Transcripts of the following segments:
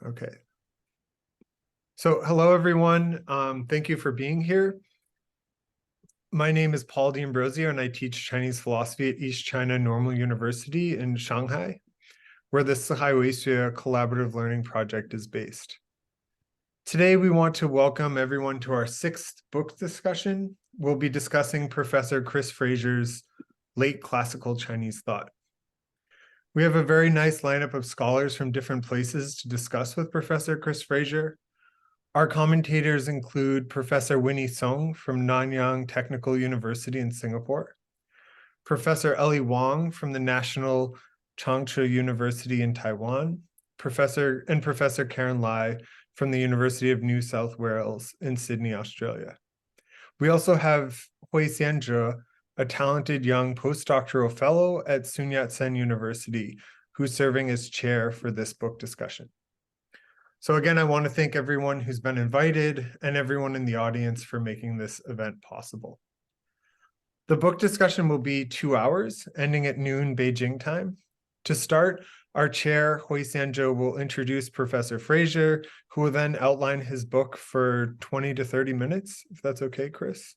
Okay. So hello, everyone. Thank you for being here. My name is Paul D'Ambrosio, and I teach Chinese philosophy at East China Normal University in Shanghai, where the四海为学collaborative learning project is based. Today, we want to welcome everyone to our 6th book discussion. We'll be discussing Professor Chris Fraser's Late Classical Chinese Thought. We have a very nice lineup of scholars from different places to discuss with Professor Chris Fraser. Our commentators include Professor Winnie from Nanyang Technical University in Singapore, Professor Ellie Wang from the National Chengchi University in Taiwan, Professor Karyn Lai from the University of New South Wales in Sydney, Australia. We also have Xianzhe, a talented young postdoctoral fellow at Sun Yat-sen University, who's serving as chair for this book discussion. So again, I want to thank everyone who's been invited and everyone in the audience for making this event possible. The book discussion will be 2 hours, ending at noon Beijing time. To start, our chair, Xianzhe, will introduce Professor Fraser, who will then outline his book for 20 to 30 minutes, if that's okay, Chris.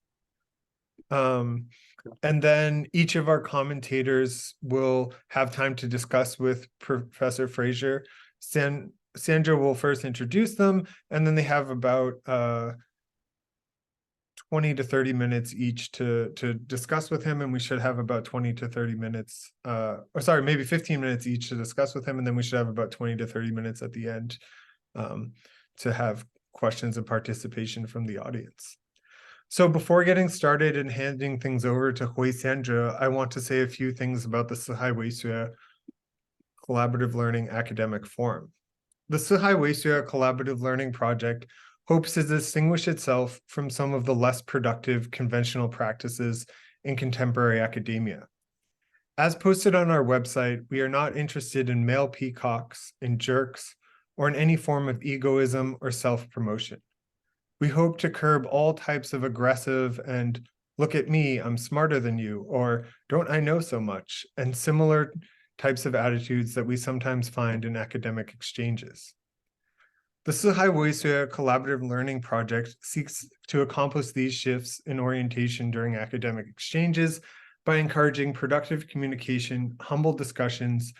And then each of our commentators will have time to discuss with Professor Fraser. Xianzhe will first introduce them, and then they have about 20 to 30 minutes each to discuss with him, and we should have about 20 to 30 minutes, or sorry, maybe 15 minutes each to discuss with him, and then we should have about 20 to 30 minutes at the end to have questions and participation from the audience. So before getting started and handing things over to Xianzhe, I want to say a few things about the四海为学Collaborative Learning Academic Forum. The四海为学Collaborative Learning Project hopes to distinguish itself from some of the less productive conventional practices in contemporary academia. As posted on our website, we are not interested in male peacocks, in jerks, or in any form of egoism or self-promotion. We hope to curb all types of aggressive and "look at me, I'm smarter than you," or "don't I know so much," and similar types of attitudes that we sometimes find in academic exchanges. The 四海为学 Collaborative Learning Project seeks to accomplish these shifts in orientation during academic exchanges by encouraging productive communication, humble discussions,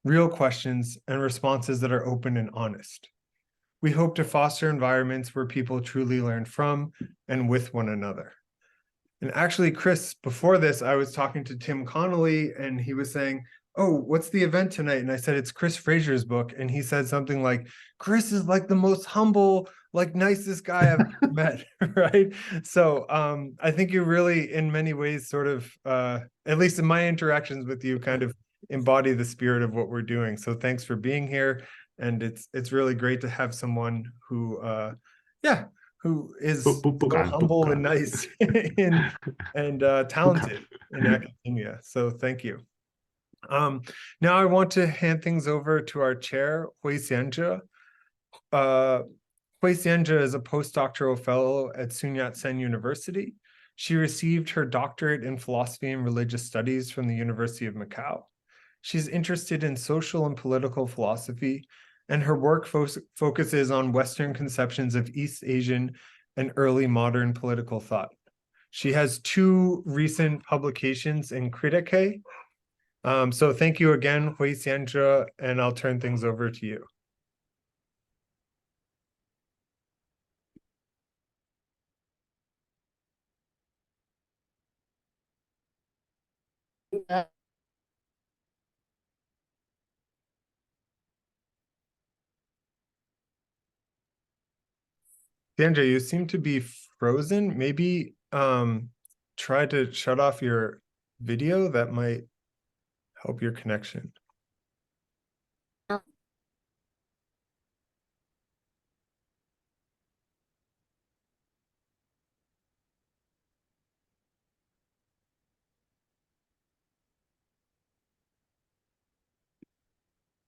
real questions, and responses that are open and honest. We hope to foster environments where people truly learn from and with one another. And actually, Chris, before this, I was talking to Tim Connolly, and he was saying, "Oh, what's the event tonight?" And I said, "It's Chris Fraser's book." And he said something like, "Chris is like the most humble, like nicest guy I've met," right? So I think you really, in many ways, sort of, at least in my interactions with you, kind of embody the spirit of what we're doing. So thanks for being here. And it's really great to have someone who, who is so humble and nice and talented in academia. So thank you. Now I want to hand things over to our chair, Xianzhe. Xianzhe is a postdoctoral fellow at Sun Yat-sen University. She received her doctorate in philosophy and religious studies from the University of Macau. She's interested in social and political philosophy, and her work focuses on Western conceptions of East Asian and early modern political thought. She has 2 recent publications in Critique. So thank you again, Xianzhe, and I'll turn things over to you. Xianzhe, you seem to be frozen. Maybe try to shut off your video. That might help your connection.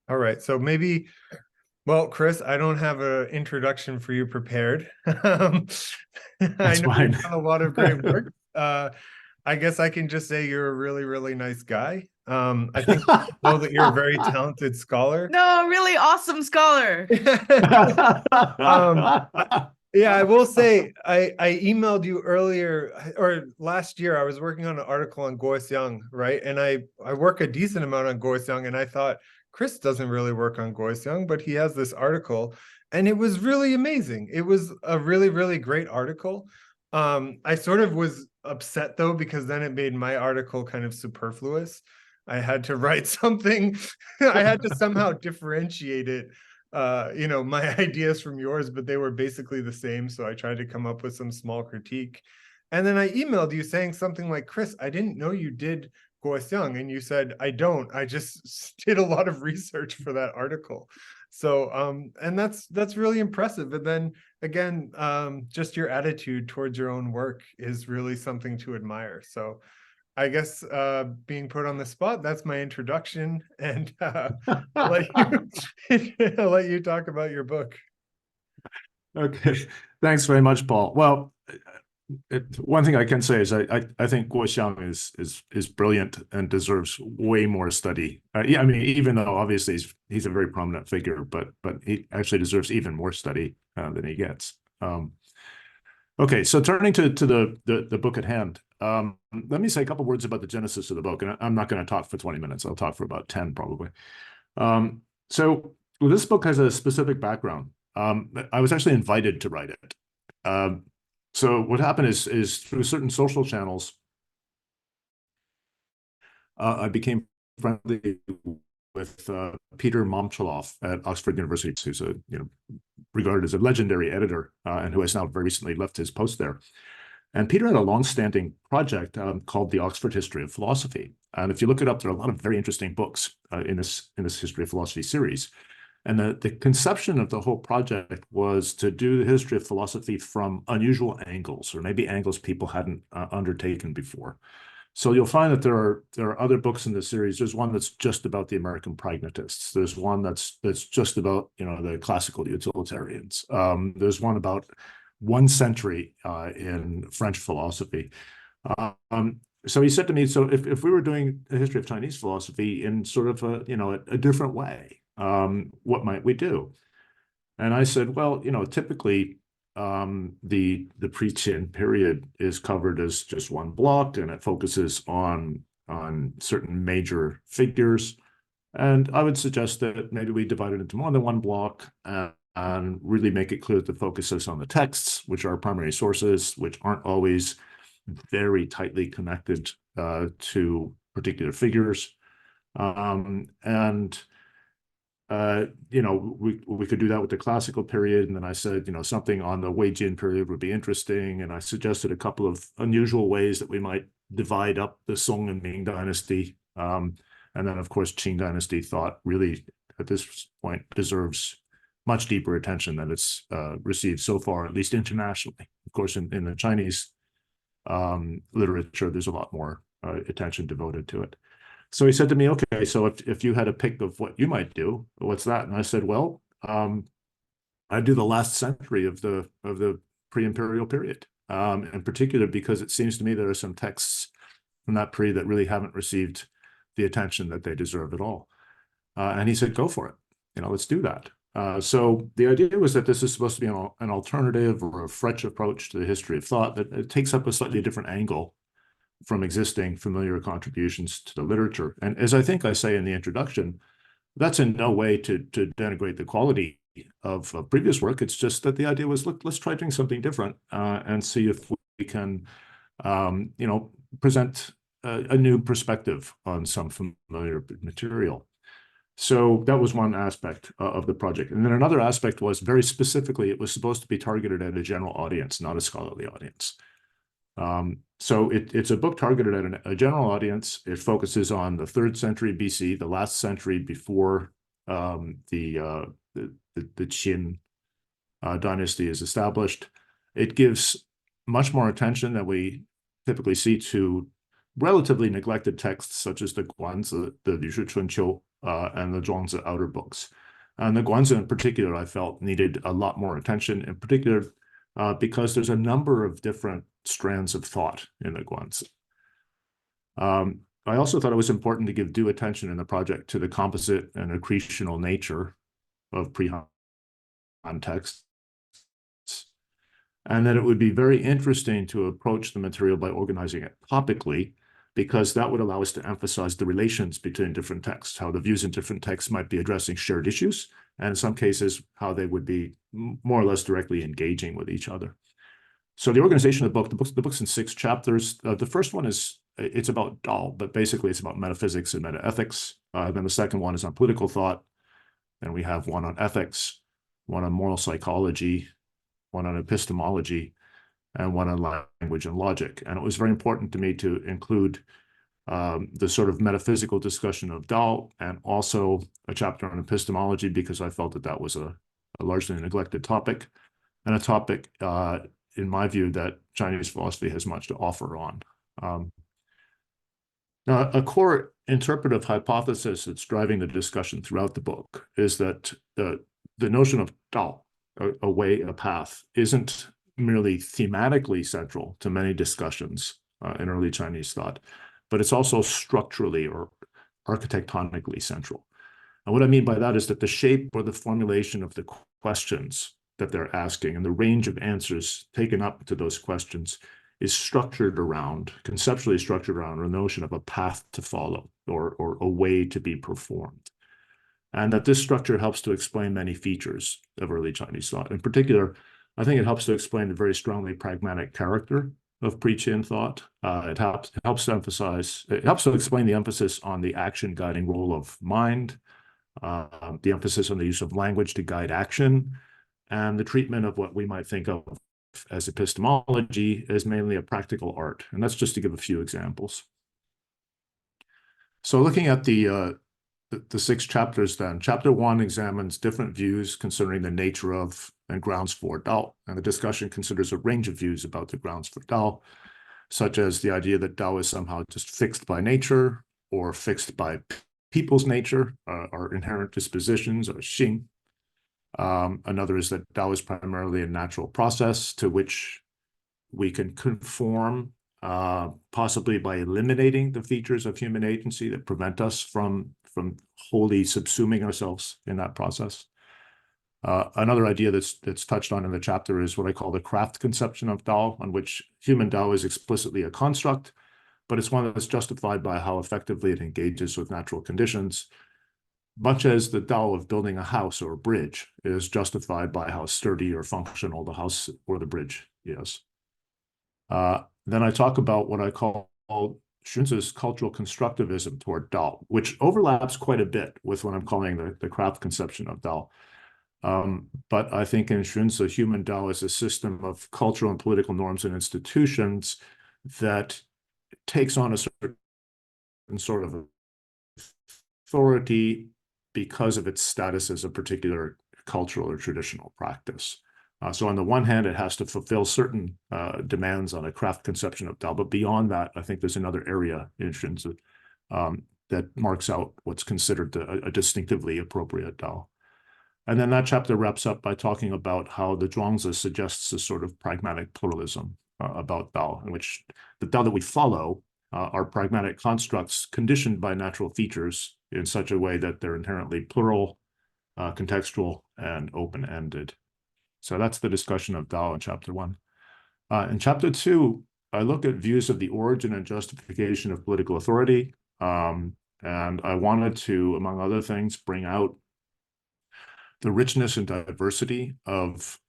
All right, so maybe, well, Chris, I don't have an introduction for you prepared. I know you've done a lot of great work. I guess I can just say you're a really, really nice guy. I think people know that you're a very talented scholar. No, really awesome scholar. um, yeah, I will say I emailed you earlier or last year. I was working on an article on Goixiang, right? And I work a decent amount on Goixiang, and I thought Chris doesn't really work on Goixiang, but he has this article, and it was really amazing. It was a really, really great article. I sort of was upset though, because then it made my article kind of superfluous. I had to write something. I had to somehow differentiate it, my ideas from yours, but they were basically the same. So I tried to come up with some small critique. And then I emailed you saying something like, Chris, I didn't know you did Goixiang. And you said, I don't. I just did a lot of research for that article. So and that's really impressive. And then again, just your attitude towards your own work is really something to admire. So I guess being put on the spot, that's my introduction, and I'll let you I'll let you talk about your book. Okay, thanks very much, Paul. Well, one thing I can say is I think Guo Xiang is brilliant and deserves way more study. Yeah, I mean, even though obviously he's a very prominent figure, but he actually deserves even more study than he gets. Okay, so turning to the book at hand, let me say a couple words about the genesis of the book, and I'm not going to talk for 20 minutes. I'll talk for about 10 probably. So this book has a specific background. I was actually invited to write it. So what happened is through certain social channels, I became friendly with Peter Momchilov at Oxford University, who's regarded as a legendary editor, and who has now very recently left his post there. And Peter had a long-standing project called the Oxford History of Philosophy. And if you look it up, there are a lot of very interesting books in this History of Philosophy series. And the conception of the whole project was to do the history of philosophy from unusual angles, or maybe angles people hadn't undertaken before. So you'll find that there are other books in the series. There's one that's just about the American pragmatists. There's one that's just about the classical utilitarians. There's one about 1 century in French philosophy. So he said to me, so if we were doing a history of Chinese philosophy in sort of a different way, what might we do? And I said, well, typically the pre-Qin period is covered as just one block, and it focuses on certain major figures. And I would suggest that maybe we divide it into more than one block and really make it clear that the focus is on the texts, which are primary sources, which aren't always very tightly connected to particular figures. We could do that with the classical period. And then I said, something on the Wei Jin period would be interesting. And I suggested a couple of unusual ways that we might divide up the Song and Ming dynasty. And then, of course, Qing dynasty thought really at this point deserves much deeper attention than it's received so far, at least internationally. Of course, in the Chinese literature, there's a lot more attention devoted to it. So he said to me, okay, so if you had a pick of what you might do, what's that? And I said, well, I'd do the last century of the pre-imperial period, in particular because it seems to me there are some texts from that period that really haven't received the attention that they deserve at all. And he said, go for it. Let's do that. So the idea was that this is supposed to be an alternative or a fresh approach to the history of thought that it takes up a slightly different angle from existing familiar contributions to the literature. And as I think I say in the introduction, that's in no way to denigrate the quality of previous work. It's just that the idea was, look, let's try doing something different and see if we can, present a new perspective on some familiar material. So that was one aspect of the project. And then another aspect was very specifically, it was supposed to be targeted at a general audience, not a scholarly audience. So it's a book targeted at a general audience. It focuses on the 3rd century BC, the last century before the Qin dynasty is established. It gives much more attention than we typically see to relatively neglected texts such as the Guanzi, the Liushi Chunqiu, and the Zhuangzi outer books. And the Guanzi in particular, I felt needed a lot more attention, in particular because there's a number of different strands of thought in the Guanzi. I also thought it was important to give due attention in the project to the composite and accretional nature of pre-Han texts, and that it would be very interesting to approach the material by organizing it topically, because that would allow us to emphasize the relations between different texts, how the views in different texts might be addressing shared issues, and in some cases, how they would be more or less directly engaging with each other. So the organization of the book's in 6 chapters. The first one it's about Dao, but basically it's about metaphysics and metaethics. Then the second one is on political thought. Then we have one on ethics, one on moral psychology, one on epistemology, and one on language and logic. And it was very important to me to include the sort of metaphysical discussion of Dao and also a chapter on epistemology, because I felt that that was a largely neglected topic, and a topic, in my view, that Chinese philosophy has much to offer on. Now, a core interpretive hypothesis that's driving the discussion throughout the book is that the notion of Dao, a way, a path, isn't merely thematically central to many discussions in early Chinese thought, but it's also structurally or architectonically central. And what I mean by that is that the shape or the formulation of the questions that they're asking and the range of answers taken up to those questions is conceptually structured around a notion of a path to follow or a way to be performed. And that this structure helps to explain many features of early Chinese thought. In particular, I think it helps to explain the very strongly pragmatic character of pre-Qin thought. It helps to explain the emphasis on the action guiding role of mind, the emphasis on the use of language to guide action, and the treatment of what we might think of as epistemology as mainly a practical art. And that's just to give a few examples. So looking at the 6 chapters then, chapter 1 examines different views concerning the nature of and grounds for Dao. And the discussion considers a range of views about the grounds for Dao, such as the idea that Dao is somehow just fixed by nature or fixed by people's nature, our inherent dispositions, or Xing. Another is that Dao is primarily a natural process to which we can conform, possibly by eliminating the features of human agency that prevent us from wholly subsuming ourselves in that process. Another idea that's touched on in the chapter is what I call the craft conception of Dao, on which human Dao is explicitly a construct, but it's one that's justified by how effectively it engages with natural conditions, much as the Dao of building a house or a bridge is justified by how sturdy or functional the house or the bridge is. Then I talk about what I call Xianzhe's cultural constructivism toward Dao, which overlaps quite a bit with what I'm calling the craft conception of Dao. But I think in Xianzhe, human Dao is a system of cultural and political norms and institutions that takes on a certain sort of authority because of its status as a particular cultural or traditional practice. So on the one hand, it has to fulfill certain demands on a craft conception of Dao, but beyond that, I think there's another area in Xianzhe that marks out what's considered a distinctively appropriate Dao. And then that chapter wraps up by talking about how the Zhuangzi suggests a sort of pragmatic pluralism about Dao, in which the Dao that we follow are pragmatic constructs conditioned by natural features in such a way that they're inherently plural, contextual, and open-ended. So that's the discussion of Dao in chapter 1. In chapter 2, I look at views of the origin and justification of political authority. And I wanted to, among other things, bring out the richness and diversity of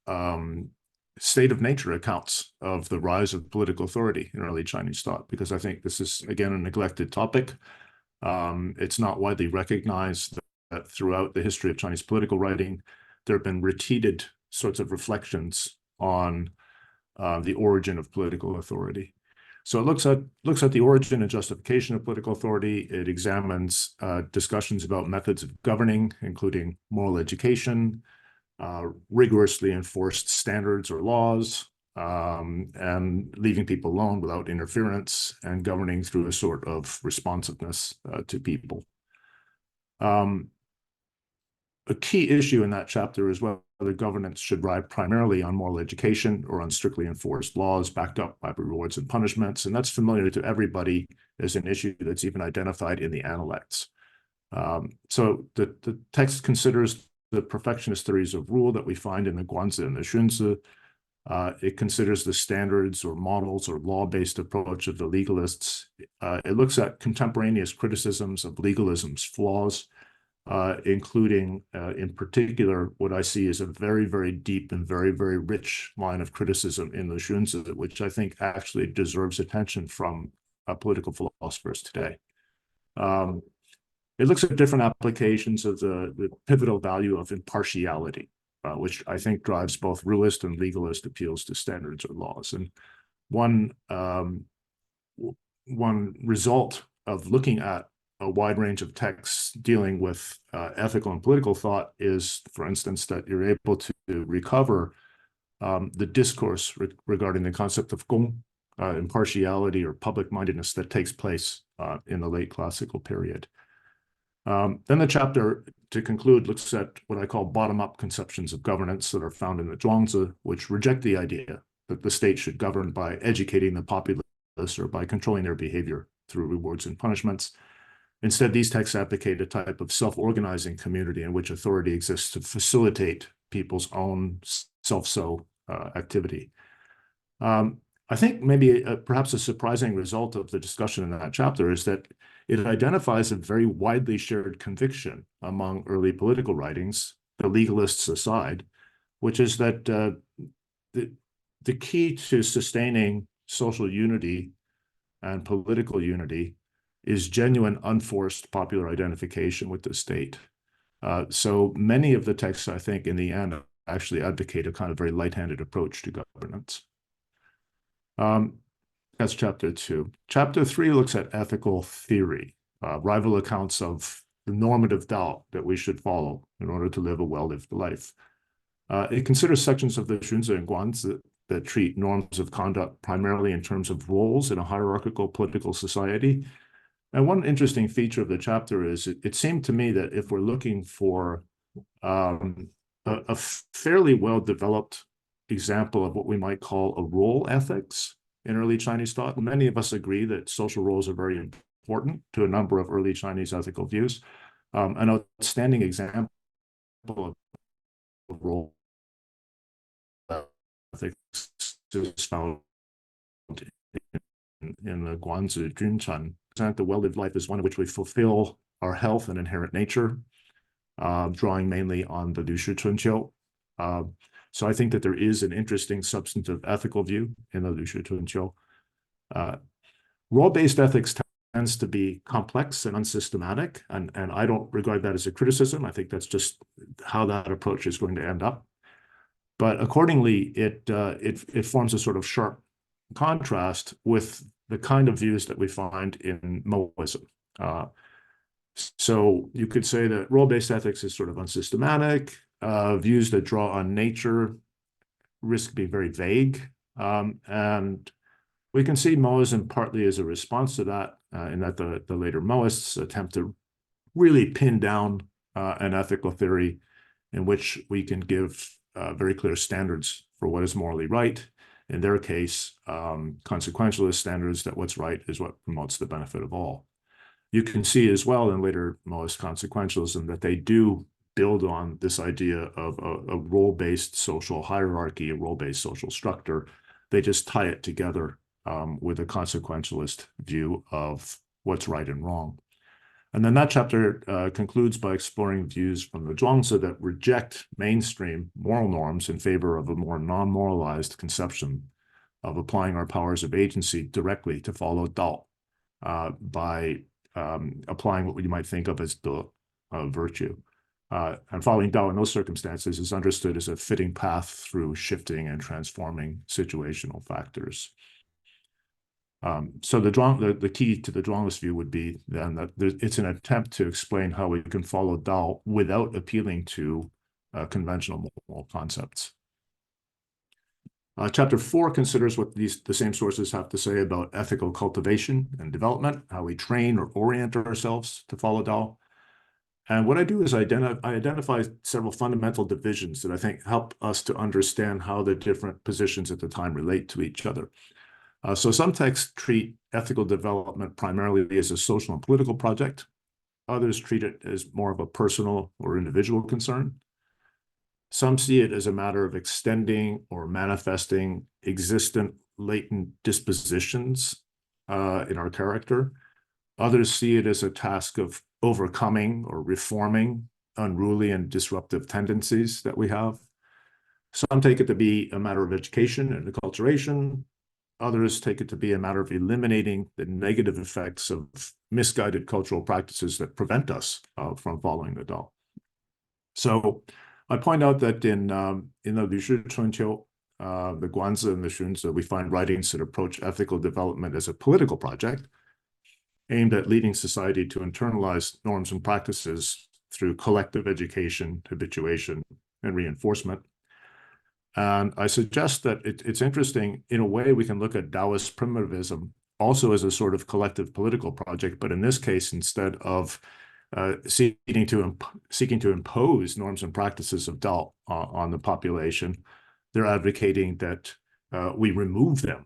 state of nature accounts of the rise of political authority in early Chinese thought, because I think this is, again, a neglected topic. It's not widely recognized that throughout the history of Chinese political writing, there have been repeated sorts of reflections on the origin of political authority. So it looks at the origin and justification of political authority. It examines discussions about methods of governing, including moral education, rigorously enforced standards or laws, and leaving people alone without interference, and governing through a sort of responsiveness to people. a key issue in that chapter is whether governance should ride primarily on moral education or on strictly enforced laws backed up by rewards and punishments. And that's familiar to everybody as an issue that's even identified in the Analects. So the text considers the perfectionist theories of rule that we find in the Guanzi and the Xianzhe. It considers the standards or models or law-based approach of the legalists. It looks at contemporaneous criticisms of legalism's flaws, including, in particular, what I see as a very, very deep and very, very rich line of criticism in the Xianzhe, which I think actually deserves attention from political philosophers today. It looks at different applications of the pivotal value of impartiality, which I think drives both realist and legalist appeals to standards or laws. And one result of looking at a wide range of texts dealing with ethical and political thought is, for instance, that you're able to recover the discourse regarding the concept of gong, impartiality or public-mindedness that takes place in the late classical period. Then the chapter, to conclude, looks at what I call bottom-up conceptions of governance that are found in the Zhuangzi, which reject the idea that the state should govern by educating the populace or by controlling their behavior through rewards and punishments. Instead, these texts advocate a type of self-organizing community in which authority exists to facilitate people's own self-so activity. I think maybe perhaps a surprising result of the discussion in that chapter is that it identifies a very widely shared conviction among early political writings, the legalists aside, which is that the key to sustaining social unity and political unity is genuine, unforced popular identification with the state. So many of the texts, I think, in the end, actually advocate a kind of very light-handed approach to governance. That's chapter 2. Chapter 3 looks at ethical theory, rival accounts of the normative Tao that we should follow in order to live a well-lived life. It considers sections of the Xianzhe and Guanzi that treat norms of conduct primarily in terms of roles in a hierarchical political society. And one interesting feature of the chapter is it seemed to me that if we're looking for a fairly well-developed example of what we might call a role ethics in early Chinese thought, many of us agree that social roles are very important to a number of early Chinese ethical views. An outstanding example of role ethics is found in the Guanzi Junchan. The well-lived life is one in which we fulfill our health and inherent nature, drawing mainly on the Liu Shi Chunqiu. So I think that there is an interesting substantive ethical view in the Liu Shi Chunqiu. Role-based ethics tends to be complex and unsystematic, and I don't regard that as a criticism. I think that's just how that approach is going to end up. But accordingly, it forms a sort of sharp contrast with the kind of views that we find in Moism. So you could say that role-based ethics is sort of unsystematic. Views that draw on nature risk being very vague. And we can see Moism partly as a response to that, in that the later Moists attempt to really pin down an ethical theory in which we can give very clear standards for what is morally right. In their case, consequentialist standards that what's right is what promotes the benefit of all. You can see as well in later Moist consequentialism that they do build on this idea of a role-based social hierarchy, a role-based social structure. They just tie it together with a consequentialist view of what's right and wrong. And then that chapter concludes by exploring views from the Zhuangzi that reject mainstream moral norms in favor of a more non-moralized conception of applying our powers of agency directly to follow Dao by applying what you might think of as the virtue. And following Tao in those circumstances is understood as a fitting path through shifting and transforming situational factors. So the key to the Zhuangzi view would be then that it's an attempt to explain how we can follow Tao without appealing to conventional moral concepts. Chapter 4 considers what the same sources have to say about ethical cultivation and development, how we train or orient ourselves to follow Tao. And what I do is I identify several fundamental divisions that I think help us to understand how the different positions at the time relate to each other. So some texts treat ethical development primarily as a social and political project. Others treat it as more of a personal or individual concern. Some see it as a matter of extending or manifesting existent latent dispositions in our character. Others see it as a task of overcoming or reforming unruly and disruptive tendencies that we have. Some take it to be a matter of education and acculturation. Others take it to be a matter of eliminating the negative effects of misguided cultural practices that prevent us from following the Tao. So I point out that in the Lü Shi Chengqiu, the Guanzi and the Xunzi, we find writings that approach ethical development as a political project aimed at leading society to internalize norms and practices through collective education, habituation, and reinforcement. And I suggest that it's interesting, in a way, we can look at Taoist primitivism also as a sort of collective political project, but in this case, instead of seeking to impose norms and practices of Tao on the population, they're advocating that we remove them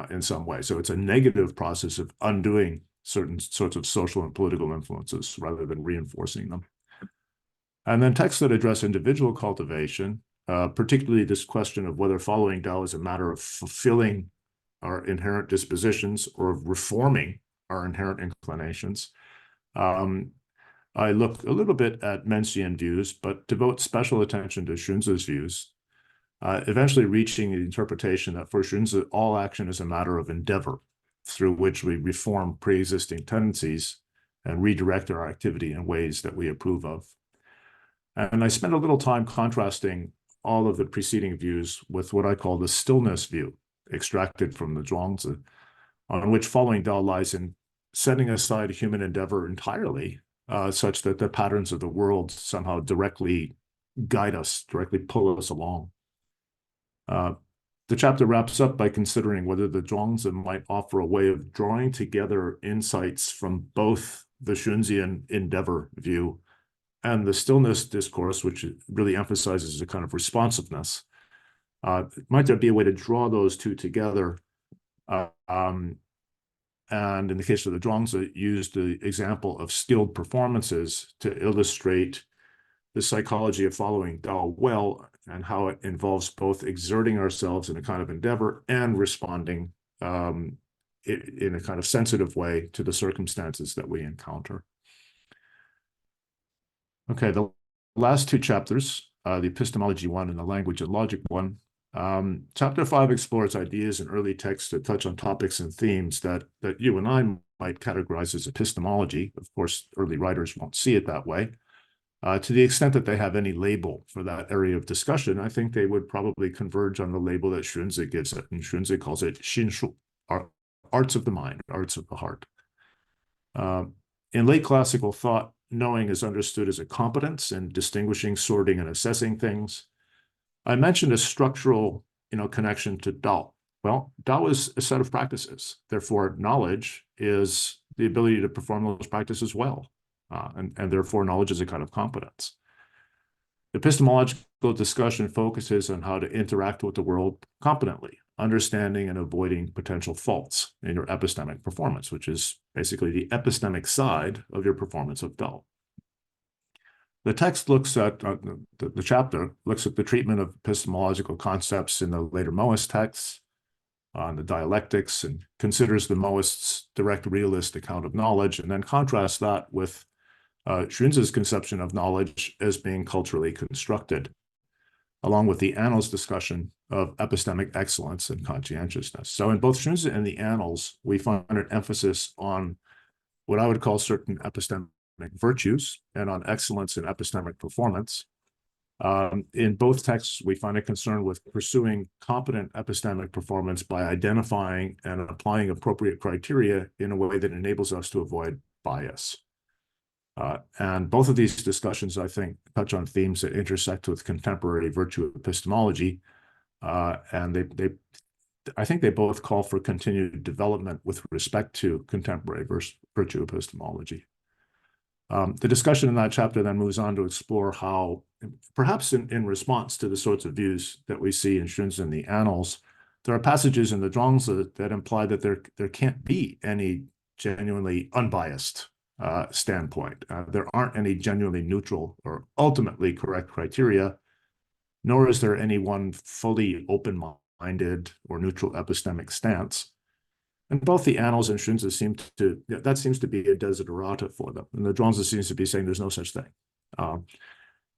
in some way. So it's a negative process of undoing certain sorts of social and political influences rather than reinforcing them. And then texts that address individual cultivation, particularly this question of whether following Tao is a matter of fulfilling our inherent dispositions or of reforming our inherent inclinations. I look a little bit at Mencian views, but devote special attention to Xunzi's views, eventually reaching the interpretation that for Xunzi, all action is a matter of endeavor, through which we reform pre-existing tendencies and redirect our activity in ways that we approve of. And I spent a little time contrasting all of the preceding views with what I call the stillness view, extracted from the Zhuangzi, on which following Tao lies in setting aside human endeavor entirely, such that the patterns of the world somehow directly guide us, directly pull us along. The chapter wraps up by considering whether the Zhuangzi might offer a way of drawing together insights from both the Xunzian endeavor view and the stillness discourse, which really emphasizes a kind of responsiveness. Might there be a way to draw those two together? And in the case of the Zhuangzi, used the example of skilled performances to illustrate the psychology of following Tao well and how it involves both exerting ourselves in a kind of endeavor and responding in a kind of sensitive way to the circumstances that we encounter. Okay, the last two chapters, the epistemology one and the language and logic one. Chapter 5 explores ideas in early texts that touch on topics and themes that you and I might categorize as epistemology. Of course, early writers won't see it that way. To the extent that they have any label for that area of discussion, I think they would probably converge on the label that Xianzhe gives it. And Xianzhe calls it Xinshu, arts of the mind, arts of the heart. In late classical thought, knowing is understood as a competence in distinguishing, sorting, and assessing things. I mentioned a structural, connection to Tao. Well, Tao is a set of practices. Therefore, knowledge is the ability to perform those practices well. And therefore, knowledge is a kind of competence. Epistemological discussion focuses on how to interact with the world competently, understanding and avoiding potential faults in your epistemic performance, which is basically the epistemic side of your performance of Tao. The text looks at, the chapter looks at the treatment of epistemological concepts in the later Moist texts, on the dialectics, and considers the Moist's direct realist account of knowledge, and then contrasts that with Xunzi's conception of knowledge as being culturally constructed, along with the Annals discussion of epistemic excellence and conscientiousness. So in both Xianzhe and the Annals, we find an emphasis on what I would call certain epistemic virtues and on excellence in epistemic performance. In both texts, we find a concern with pursuing competent epistemic performance by identifying and applying appropriate criteria in a way that enables us to avoid bias. And both of these discussions, I think, touch on themes that intersect with contemporary virtue epistemology. And I think they both call for continued development with respect to contemporary virtue epistemology. The discussion in that chapter then moves on to explore how, perhaps in response to the sorts of views that we see in Xianzhe and the Annals, there are passages in the Zhuangzi that imply that there can't be any genuinely unbiased standpoint. There aren't any genuinely neutral or ultimately correct criteria, nor is there any one fully open-minded or neutral epistemic stance. And both the Annals and Xianzhe seems to be a desiderata for them. And the Zhuangzi seems to be saying there's no such thing.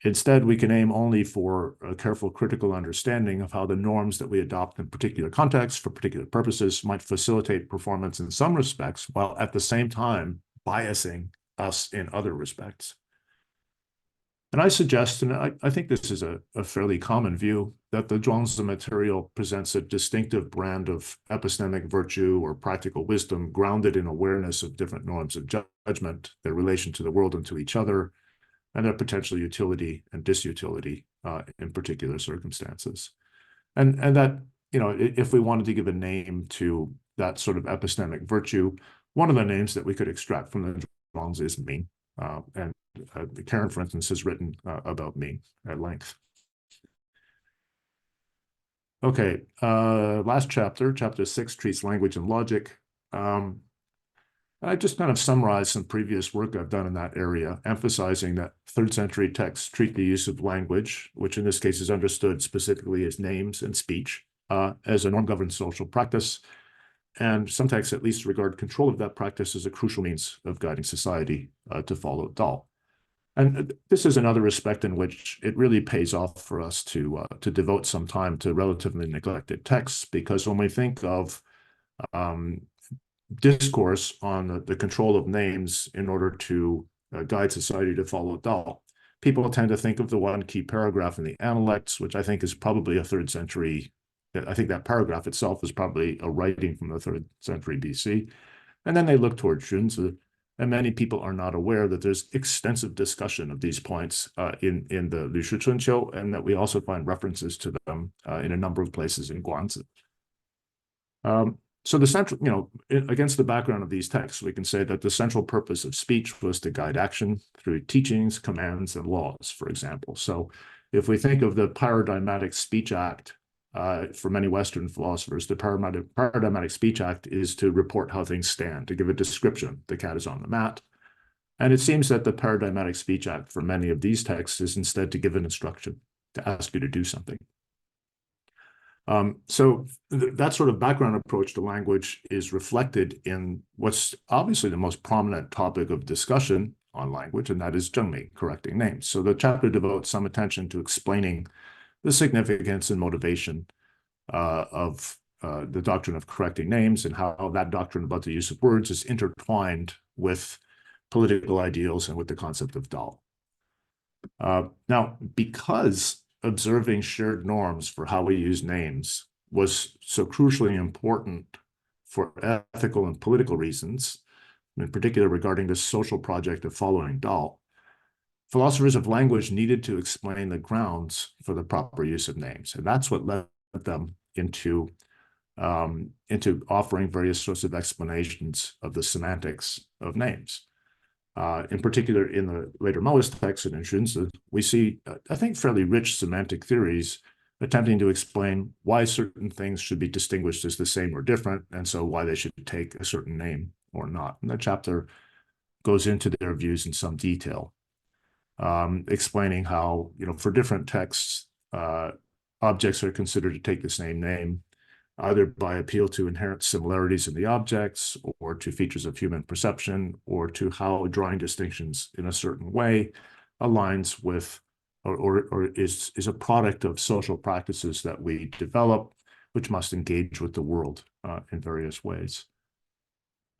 Instead, we can aim only for a careful critical understanding of how the norms that we adopt in particular contexts for particular purposes might facilitate performance in some respects, while at the same time biasing us in other respects. And I suggest, and I think this is a fairly common view, that the Zhuangzi material presents a distinctive brand of epistemic virtue or practical wisdom grounded in awareness of different norms of judgment, their relation to the world and to each other, and their potential utility and disutility in particular circumstances. And that, if we wanted to give a name to that sort of epistemic virtue, one of the names that we could extract from the Zhuangzi is Ming. And Karyn, for instance, has written about Ming at length. Okay, last chapter, chapter 6, treats language and logic. I just kind of summarized some previous work I've done in that area, emphasizing that 3rd century texts treat the use of language, which in this case is understood specifically as names and speech, as a norm-governed social practice. And some texts at least regard control of that practice as a crucial means of guiding society to follow Dao. And this is another respect in which it really pays off for us to devote some time to relatively neglected texts, because when we think of discourse on the control of names in order to guide society to follow Dao, people tend to think of the one key paragraph in the Analects, which I think is probably a 3rd century. I think that paragraph itself is probably a writing from the 3rd century BC. And then they look toward Xianzhe, and many people are not aware that there's extensive discussion of these points in the Lu Shi Chunqiu, and that we also find references to them in a number of places in Guanzi. So the central, against the background of these texts, we can say that the central purpose of speech was to guide action through teachings, commands, and laws, for example. So if we think of the paradigmatic speech act, for many Western philosophers, the paradigmatic speech act is to report how things stand, to give a description. The cat is on the mat. And it seems that the paradigmatic speech act for many of these texts is instead to give an instruction, to ask you to do something. So that sort of background approach to language is reflected in what's obviously the most prominent topic of discussion on language, and that is zhengming, correcting names. So the chapter devotes some attention to explaining the significance and motivation of the doctrine of correcting names, and how that doctrine about the use of words is intertwined with political ideals and with the concept of Dao. Now, because observing shared norms for how we use names was so crucially important for ethical and political reasons, in particular regarding the social project of following Dao, philosophers of language needed to explain the grounds for the proper use of names. And that's what led them into offering various sorts of explanations of the semantics of names. In particular, in the later Maoist texts and in Xianzhe, we see, I think, fairly rich semantic theories attempting to explain why certain things should be distinguished as the same or different, and so why they should take a certain name or not. And that chapter goes into their views in some detail, explaining how, for different texts, objects are considered to take the same name, either by appeal to inherent similarities in the objects, or to features of human perception, or to how drawing distinctions in a certain way aligns with or is a product of social practices that we develop, which must engage with the world in various ways.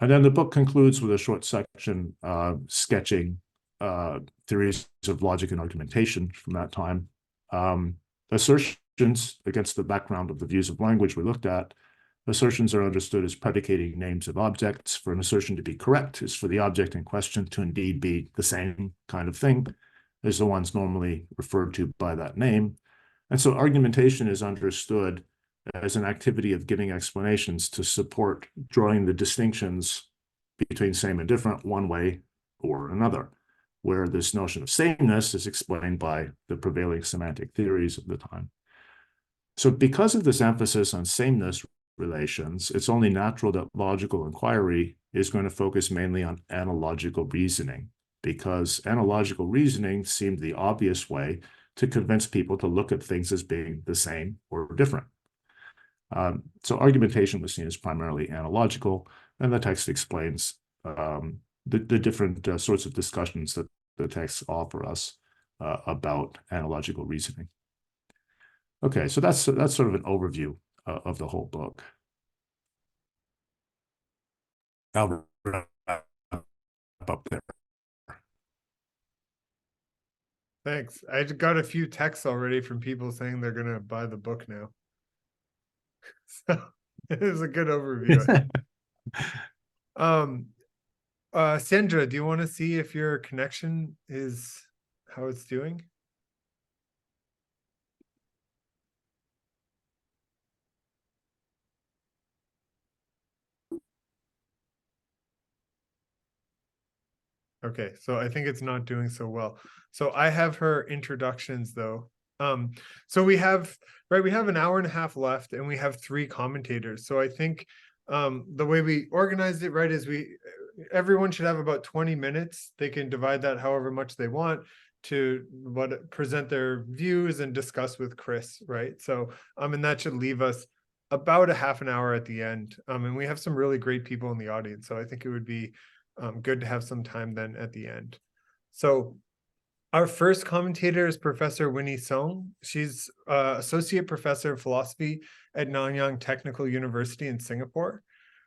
And then the book concludes with a short section sketching theories of logic and argumentation from that time. Assertions, against the background of the views of language we looked at, assertions are understood as predicating names of objects. For an assertion to be correct is for the object in question to indeed be the same kind of thing as the ones normally referred to by that name. And so argumentation is understood as an activity of giving explanations to support drawing the distinctions between same and different one way or another. where this notion of sameness is explained by the prevailing semantic theories of the time. So because of this emphasis on sameness relations, it's only natural that logical inquiry is going to focus mainly on analogical reasoning, because analogical reasoning seemed the obvious way to convince people to look at things as being the same or different. So argumentation was seen as primarily analogical, and the text explains the different sorts of discussions that the texts offer us about analogical reasoning. Okay, so that's sort of an overview of the whole book. I'll wrap up there. Thanks. I got a few texts already from people saying they're going to buy the book now. So it is a good overview. Xianzhe, do you want to see if your connection is how it's doing? Okay, so I think it's not doing so well. So I have her introductions though. So we have an hour and a half left and we have 3 commentators. So I think the way we organized it, right, is everyone should have about 20 minutes. They can divide that however much they want to present their views and discuss with Chris, right? So and that should leave us about a half an hour at the end. And we have some really great people in the audience. So I think it would be good to have some time then at the end. So our first commentator is Professor Winnie Song. She's Associate Professor of Philosophy at Nanyang Technical University in Singapore.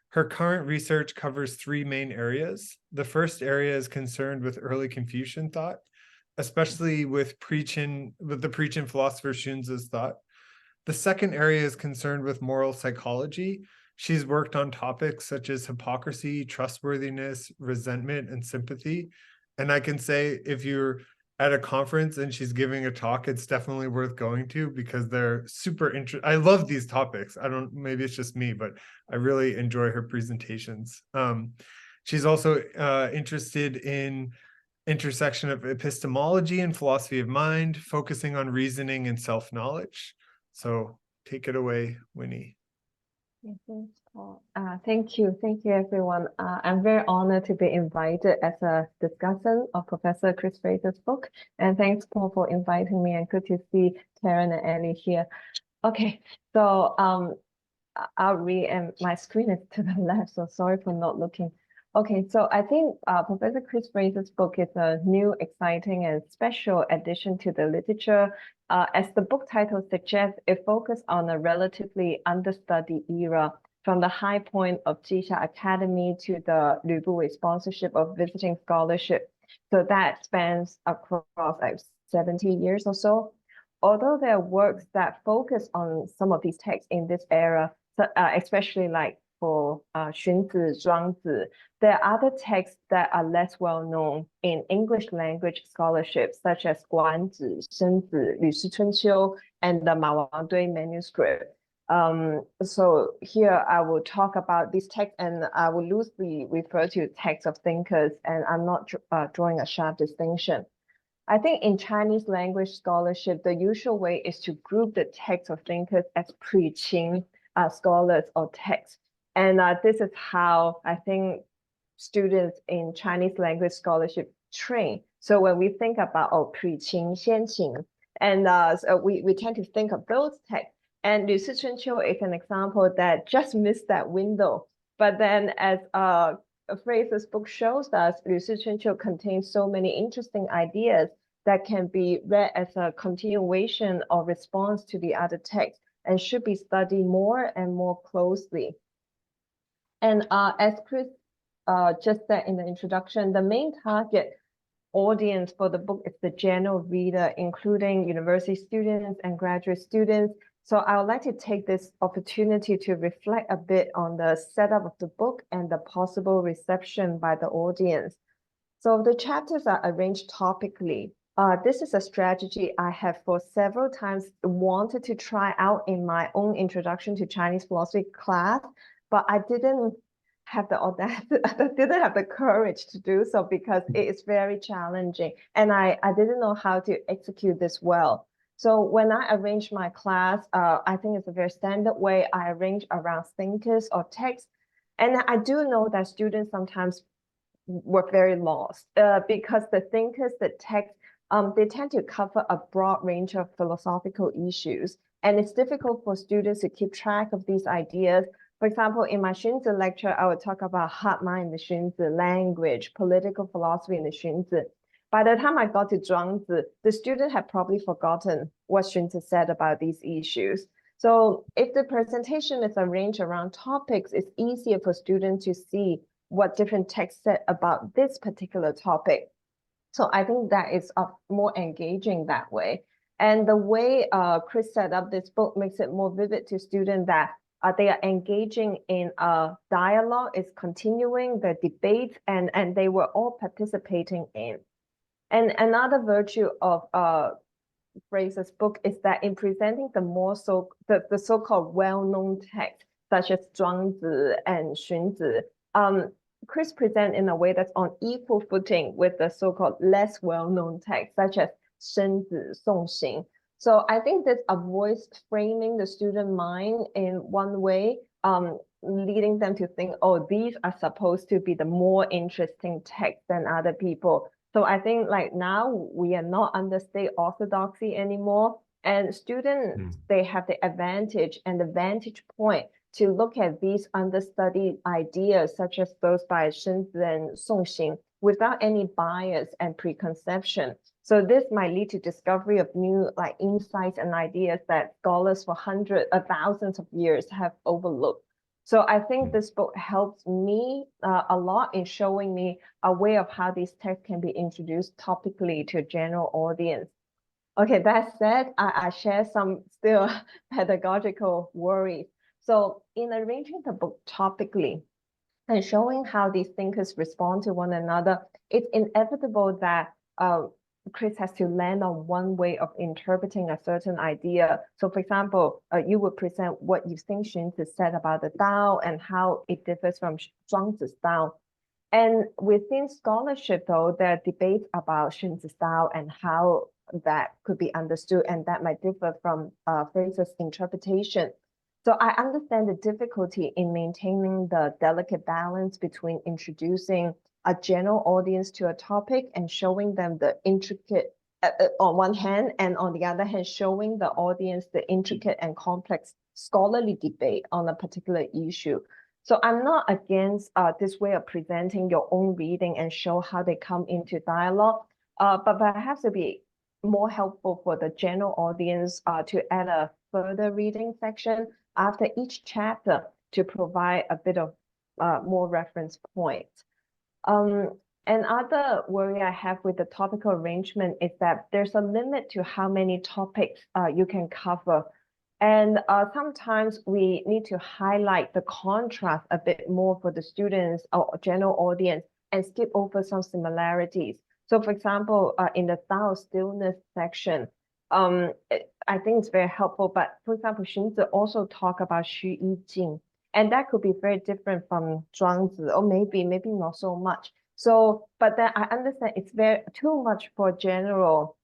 Her current research covers 3 main areas. The first area is concerned with early Confucian thought, especially with the preaching philosopher Xianzhe's thought. The second area is concerned with moral psychology. She's worked on topics such as hypocrisy, trustworthiness, resentment, and sympathy. And I can say if you're at a conference and she's giving a talk, it's definitely worth going to because they're super interesting. I love these topics. Maybe it's just me, but I really enjoy her presentations. She's also interested in intersection of epistemology and philosophy of mind, focusing on reasoning and self-knowledge. So take it away, Winnie. Thank you, everyone. I'm very honored to be invited as a discussant of Professor Chris Fraser's book, and thanks, Paul, for inviting me. And good to see Karyn and Ellie here. Okay, so I'll read, and my screen is to the left, so sorry for not looking. Okay, so I think Professor Chris Fraser's book is a new, exciting, and special addition to the literature. As the book title suggests, it focuses on a relatively understudied era, from the high point of Jisha Academy to the Lü Buwei sponsorship of visiting scholarship. So that spans across like 70 years or so. Although there are works that focus on some of these texts in this era, especially like for Xianzhe, Zhuangzi, there are other texts that are less well known in English language scholarship, such as Guanzi, Shenzhi, Lü Shi Chunqiu, and the Ma Wangdui manuscript. So here I will talk about these texts, and I will loosely refer to texts of thinkers, and I'm not drawing a sharp distinction. I think in Chinese language scholarship, the usual way is to group the texts of thinkers as preaching scholars or texts. And this is how I think students in Chinese language scholarship train. So when we think about preaching, xianqing, and so we tend to think of those texts. And Lü Shi Chunqiu is an example that just missed that window. But then as Fraser's book shows us, Lü Shi Chunqiu contains so many interesting ideas that can be read as a continuation or response to the other texts and should be studied more and more closely. And as Chris just said in the introduction, the main target audience for the book is the general reader, including university students and graduate students. So I would like to take this opportunity to reflect a bit on the setup of the book and the possible reception by the audience. So the chapters are arranged topically. This is a strategy I have for several times wanted to try out in my own introduction to Chinese philosophy class, but I didn't have the audacity, I didn't have the courage to do so because it is very challenging and I didn't know how to execute this well. So when I arrange my class, I think it's a very standard way. I arrange around thinkers or text. And I do know that students sometimes were very lost because the thinkers, the text, they tend to cover a broad range of philosophical issues. And it's difficult for students to keep track of these ideas. For example, in my Xianzhe lecture, I would talk about heart mind in the Xianzhe, language, political philosophy in the Xianzhe. By the time I got to Zhuangzi, the student had probably forgotten what Xianzhe said about these issues. So if the presentation is arranged around topics, it's easier for students to see what different texts said about this particular topic. So I think that is more engaging that way. And the way Chris set up this book makes it more vivid to students that they are engaging in a dialogue, is continuing the debate, and they were all participating in. And another virtue of Fraser's book is that in presenting the so-called well-known texts, such as Zhuangzi and Xunzi, Chris presents in a way that's on equal footing with the so-called less well-known texts, such as Shenzi, Songxing. So I think this avoids framing the student mind in one way, leading them to think, oh, these are supposed to be the more interesting texts than other people. So I think like now we are not under state orthodoxy anymore, and students, they have the advantage and the vantage point to look at these understudied ideas, such as those by Shenzi and Songxing, without any bias and preconception. So this might lead to discovery of new like insights and ideas that scholars for hundreds of thousands of years have overlooked. So I think this book helps me a lot in showing me a way of how these texts can be introduced topically to a general audience. Okay, that said, I share some still pedagogical worries. So in arranging the book topically and showing how these thinkers respond to one another, it's inevitable that Chris has to land on one way of interpreting a certain idea. So for example, you would present what you think Xunzi said about the Tao and how it differs from Zhuangzi's Tao. And within scholarship, though, there are debates about Xunzi's Tao and how that could be understood, and that might differ from Fraser's interpretation. So I understand the difficulty in maintaining the delicate balance between introducing a general audience to a topic and showing them the intricate on one hand, and on the other hand, showing the audience the intricate and complex scholarly debate on a particular issue. So I'm not against this way of presenting your own reading and show how they come into dialogue, but perhaps it'd be more helpful for the general audience to add a further reading section after each chapter to provide a bit of more reference points. Another worry I have with the topical arrangement is that there's a limit to how many topics you can cover. And sometimes we need to highlight the contrast a bit more for the students or general audience and skip over some similarities. So for example, in the Tao stillness section, I think it's very helpful, but for example, Xunzi also talk about Xu Yi Jing, and that could be very different from Zhuangzi, or maybe not so much. So, but then I understand it's too much for general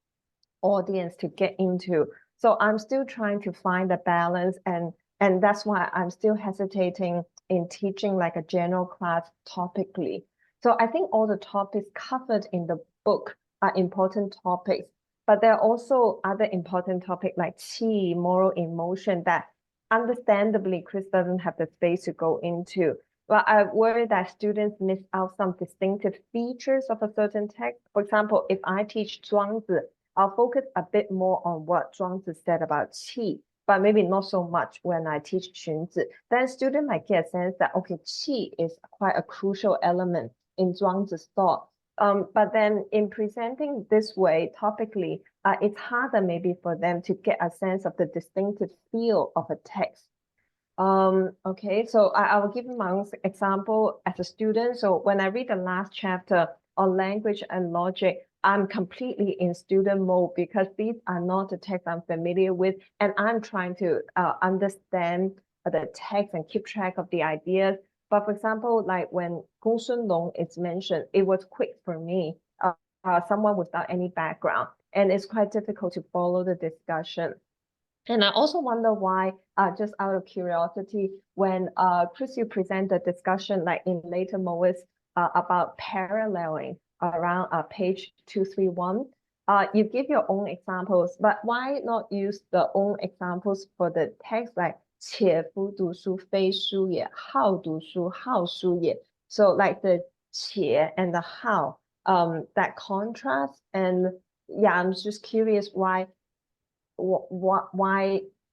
audience to get into. So I'm still trying to find the balance, and that's why I'm still hesitating in teaching like a general class topically. So I think all the topics covered in the book are important topics, but there are also other important topics like qi, moral emotion, that understandably Chris doesn't have the space to go into. But I worry that students miss out some distinctive features of a certain text. For example, if I teach Zhuangzi, I'll focus a bit more on what Zhuangzi said about qi, but maybe not so much when I teach Xunzi. Then students might get a sense that, okay, qi is quite a crucial element in Zhuangzi's thought. But then in presenting this way topically, it's harder maybe for them to get a sense of the distinctive feel of a text. Okay, so I will give you my own example as a student. So when I read the last chapter on language and logic, I'm completely in student mode because these are not the texts I'm familiar with, and I'm trying to understand the text and keep track of the ideas. But for example, like when Gong Sun Long is mentioned, it was quick for me, someone without any background, and it's quite difficult to follow the discussion. And I also wonder why, just out of curiosity, when Chris, you present the discussion like in later moments about paralleling around page 231, you give your own examples, but why not use the own examples for the text like 且夫读书非书也, 好读书好书也. So like the 且 and the how, that contrast, and yeah, I'm just curious why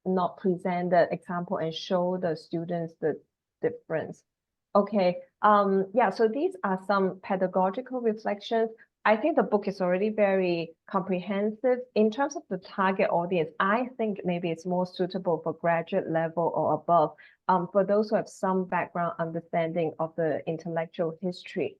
not present the example and show the students the difference. Okay, yeah, so these are some pedagogical reflections. I think the book is already very comprehensive. In terms of the target audience, I think maybe it's more suitable for graduate level or above, for those who have some background understanding of the intellectual history.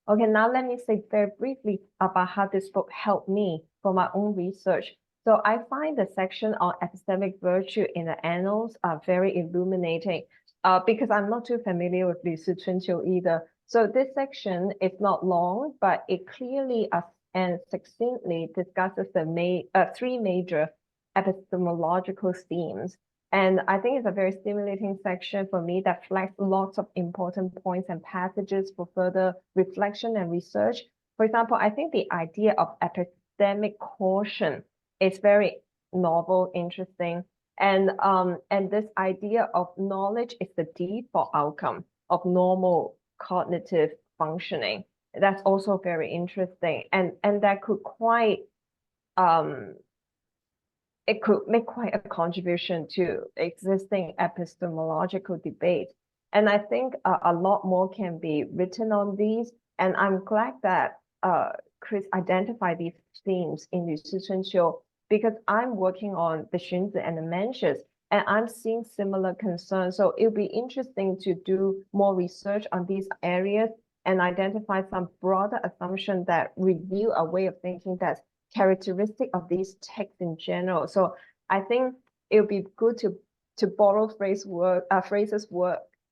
Okay, now let me say very briefly about how this book helped me for my own research. So I find the section on epistemic virtue in the annals are very illuminating, because I'm not too familiar with Li Shi Chunqiu either. So this section is not long, but it clearly and succinctly discusses the three major epistemological themes. And I think it's a very stimulating section for me that flags lots of important points and passages for further reflection and research. For example, I think the idea of epistemic caution is very novel, interesting. And this idea of knowledge is the default outcome of normal cognitive functioning. That's also very interesting. And that could quite it could make quite a contribution to existing epistemological debate. And I think a lot more can be written on these. And I'm glad that Chris identified these themes in Li Shi Chunqiu, because I'm working on the Xianzhe and the Mencius, and I'm seeing similar concerns. So it'll be interesting to do more research on these areas and identify some broader assumptions that reveal a way of thinking that's characteristic of these texts in general. So I think it would be good to borrow Fraser's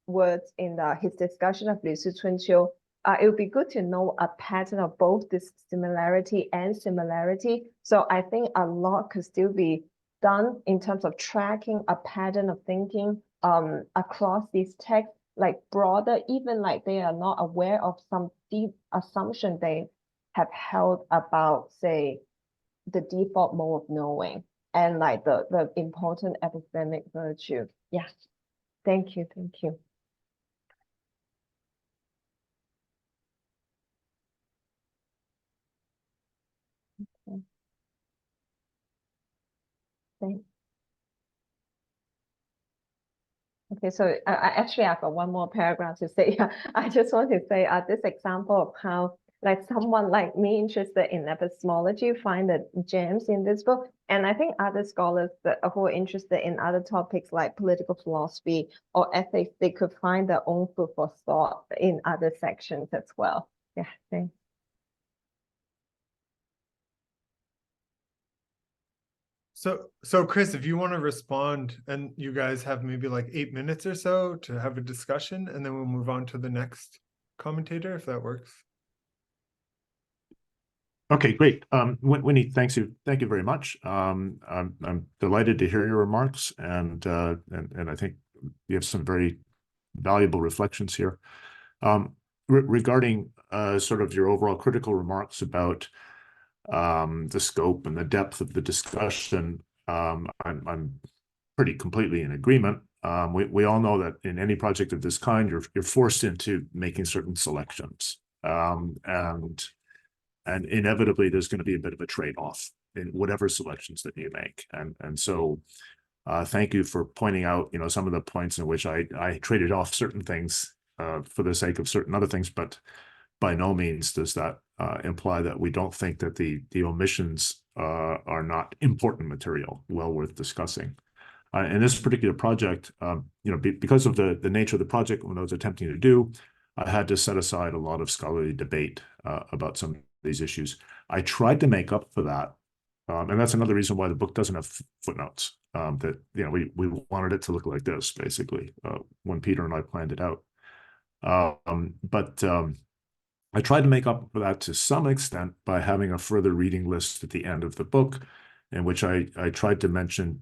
words in his discussion of Li Shi Chunqiu. It would be good to know a pattern of both this similarity and similarity. So I think a lot could still be done in terms of tracking a pattern of thinking across these texts, like broader, even like they are not aware of some deep assumption they have held about, say, the default mode of knowing and like the important epistemic virtue. Yeah, thank you. Thanks. Okay, so actually I've got one more paragraph to say. I just want to say this example of how like someone like me interested in epistemology find the gems in this book. And I think other scholars who are interested in other topics like political philosophy or ethics, they could find their own food for thought in other sections as well. Yeah, thanks. So Chris, if you want to respond, and you guys have maybe like 8 minutes or so to have a discussion, and then we'll move on to the next commentator, if that works. Okay, great. Winnie, thank you very much. I'm delighted to hear your remarks, and I think you have some very valuable reflections here. Regarding sort of your overall critical remarks about the scope and the depth of the discussion, I'm pretty completely in agreement. We all know that in any project of this kind, you're forced into making certain selections, and inevitably there's going to be a bit of a trade-off in whatever selections that you make. And so thank you for pointing out, some of the points in which I traded off certain things for the sake of certain other things, but by no means does that imply that we don't think that the omissions are not important material, well worth discussing. In this particular project, because of the nature of the project, what I was attempting to do, I had to set aside a lot of scholarly debate about some of these issues. I tried to make up for that, and that's another reason why the book doesn't have footnotes. That we wanted it to look like this basically when Peter and I planned it out. But I tried to make up for that to some extent by having a further reading list at the end of the book, in which I tried to mention,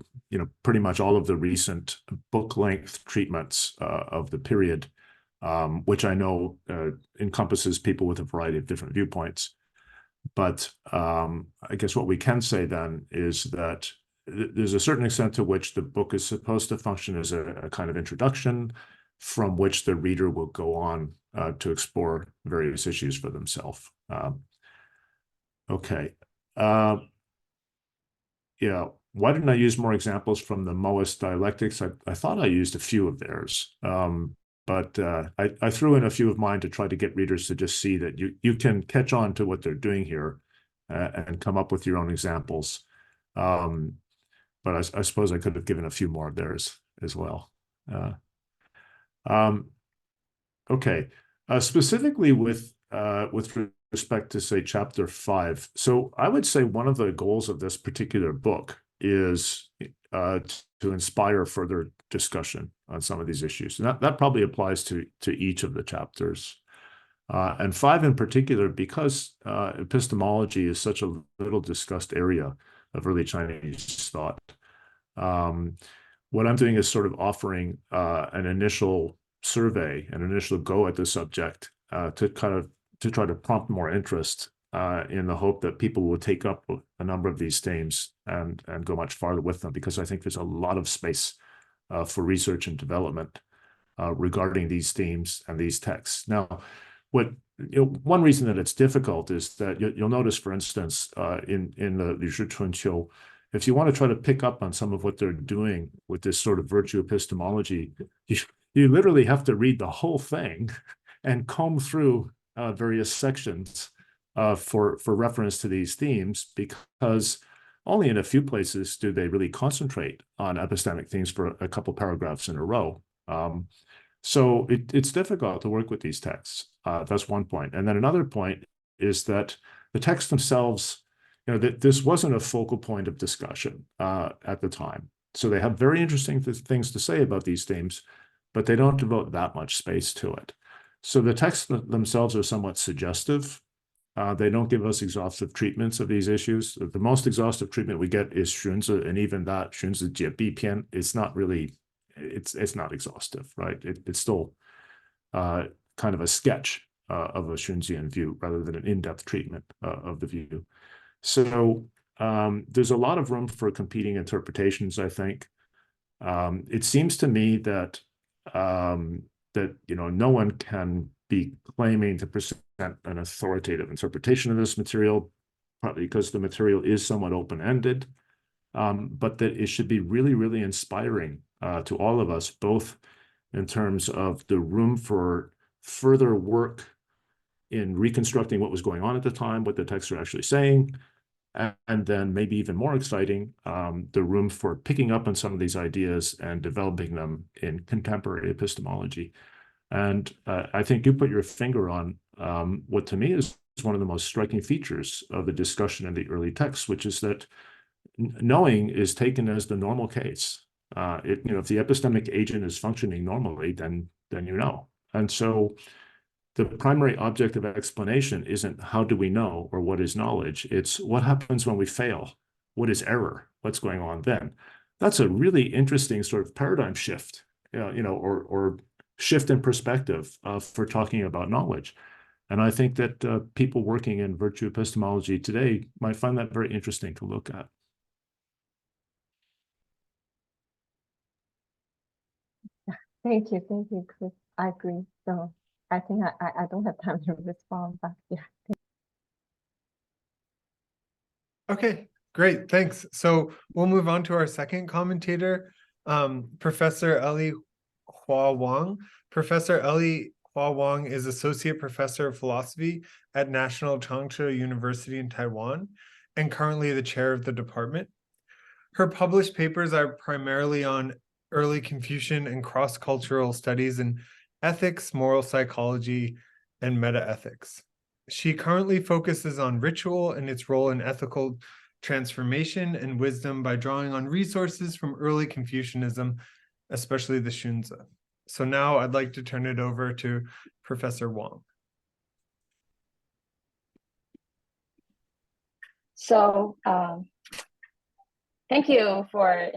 pretty much all of the recent book-length treatments of the period, which I know encompasses people with a variety of different viewpoints. But I guess what we can say then is that there's a certain extent to which the book is supposed to function as a kind of introduction from which the reader will go on to explore various issues for themselves. Okay. Yeah, why didn't I use more examples from the Moist dialectics? I thought I used a few of theirs, but I threw in a few of mine to try to get readers to just see that you can catch on to what they're doing here and come up with your own examples. But I suppose I could have given a few more of theirs as well. Okay, specifically with respect to, say, chapter 5. So I would say one of the goals of this particular book is to inspire further discussion on some of these issues. And that probably applies to each of the chapters. And 5 in particular, because epistemology is such a little discussed area of early Chinese thought. What I'm doing is sort of offering an initial survey, an initial go at the subject to try to prompt more interest in the hope that people will take up a number of these themes and go much farther with them, because I think there's a lot of space for research and development regarding these themes and these texts. Now, one reason that it's difficult is that you'll notice, for instance, in the Li Shi Chunqiu, if you want to try to pick up on some of what they're doing with this sort of virtue epistemology, you literally have to read the whole thing and comb through various sections for reference to these themes, because only in a few places do they really concentrate on epistemic themes for a couple paragraphs in a row. So it's difficult to work with these texts. That's one point. And then another point is that the texts themselves, that this wasn't a focal point of discussion at the time. So they have very interesting things to say about these themes, but they don't devote that much space to it. So the texts themselves are somewhat suggestive. They don't give us exhaustive treatments of these issues. The most exhaustive treatment we get is Xianzhe, and even that, Xianzhe Jiebi Pian, it's not really, it's not exhaustive, right? It's still kind of a sketch of a Xianzhian view rather than an in-depth treatment of the view. So there's a lot of room for competing interpretations, I think. It seems to me that no one can be claiming to present an authoritative interpretation of this material, partly because the material is somewhat open-ended, but that it should be really, really inspiring to all of us, both in terms of the room for further work in reconstructing what was going on at the time, what the texts are actually saying, and then maybe even more exciting, the room for picking up on some of these ideas and developing them in contemporary epistemology. And I think you put your finger on what to me is one of the most striking features of the discussion in the early texts, which is that knowing is taken as the normal case. If the epistemic agent is functioning normally, then you know. And so the primary object of explanation isn't how do we know or what is knowledge. It's what happens when we fail. What is error? What's going on then? That's a really interesting sort of paradigm shift, or shift in perspective for talking about knowledge. And I think that people working in virtue epistemology today might find that very interesting to look at. Thank you, Chris. I agree. So I think I don't have time to respond, but yeah. Okay, great, thanks. So we'll move on to our second commentator, Professor Ellie Wang. Professor Ellie Wang is Associate Professor of Philosophy at National Chengchi University in Taiwan and currently the chair of the department. Her published papers are primarily on early Confucian and cross-cultural studies in ethics, moral psychology, and metaethics. She currently focuses on ritual and its role in ethical transformation and wisdom by drawing on resources from early Confucianism, especially the Xianzhe. So now I'd like to turn it over to Professor Wang. So thank you for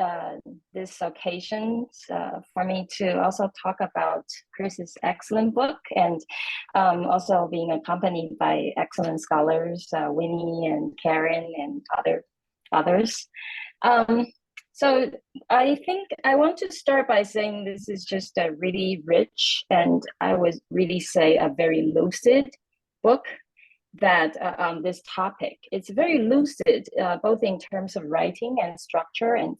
this occasion for me to also talk about Chris's excellent book, and also being accompanied by excellent scholars, Winnie and Karyn and others. So I think I want to start by saying this is just a really rich, and I would really say a very lucid book that on this topic. It's very lucid, both in terms of writing and structure, and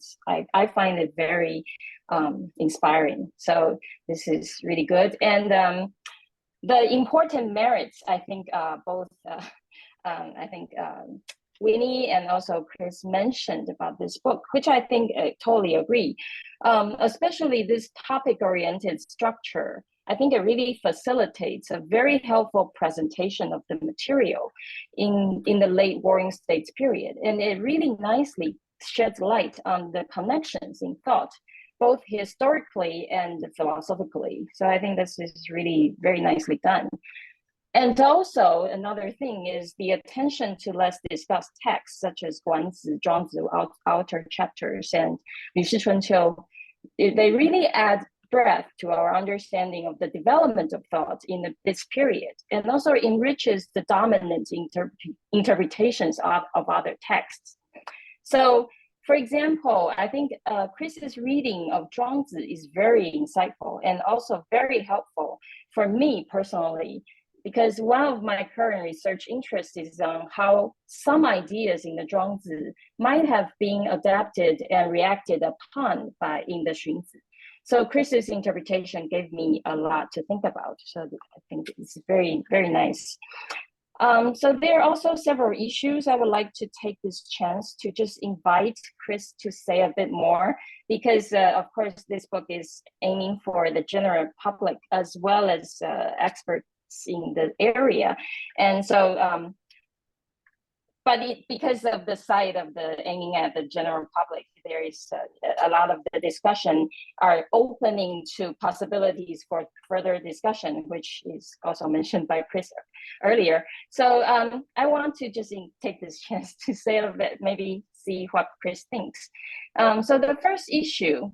I find it very inspiring. So this is really good. And the important merits, I think Winnie and also Chris mentioned about this book, which I think I totally agree, especially this topic-oriented structure. I think it really facilitates a very helpful presentation of the material in the late Warring States period. And it really nicely sheds light on the connections in thought, both historically and philosophically. So I think this is really very nicely done. And also another thing is the attention to less discussed texts such as Guanzi, Zhuangzi, outer chapters, and 吕氏春秋. They really add breadth to our understanding of the development of thought in this period, and also enriches the dominant interpretations of other texts. So, for example, I think Chris's reading of Zhuangzi is very insightful and also very helpful for me personally, because one of my current research interests is on how some ideas in the Zhuangzi might have been adapted and reacted upon in the Xianzhe. So Chris's interpretation gave me a lot to think about. So I think it's very, very nice. So there are also several issues I would like to take this chance to just invite Chris to say a bit more, because of course this book is aiming for the general public as well as experts in the area. And so, but because of the side of the aiming at the general public, there is a lot of the discussion are opening to possibilities for further discussion, which is also mentioned by Chris earlier. So I want to just take this chance to say a bit, maybe see what Chris thinks. So the first issue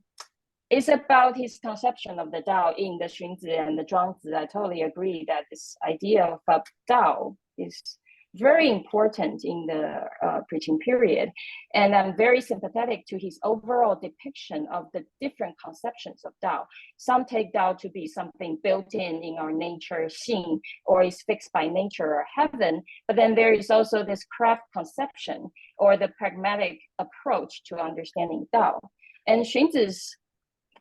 is about his conception of the Tao in the Xianzhe and the Zhuangzi. I totally agree that this idea of Tao is very important in the preaching period. And I'm very sympathetic to his overall depiction of the different conceptions of Tao. Some take Tao to be something built in our nature, Xing, or is fixed by nature or heaven. But then there is also this craft conception or the pragmatic approach to understanding Tao. And Xianzhe's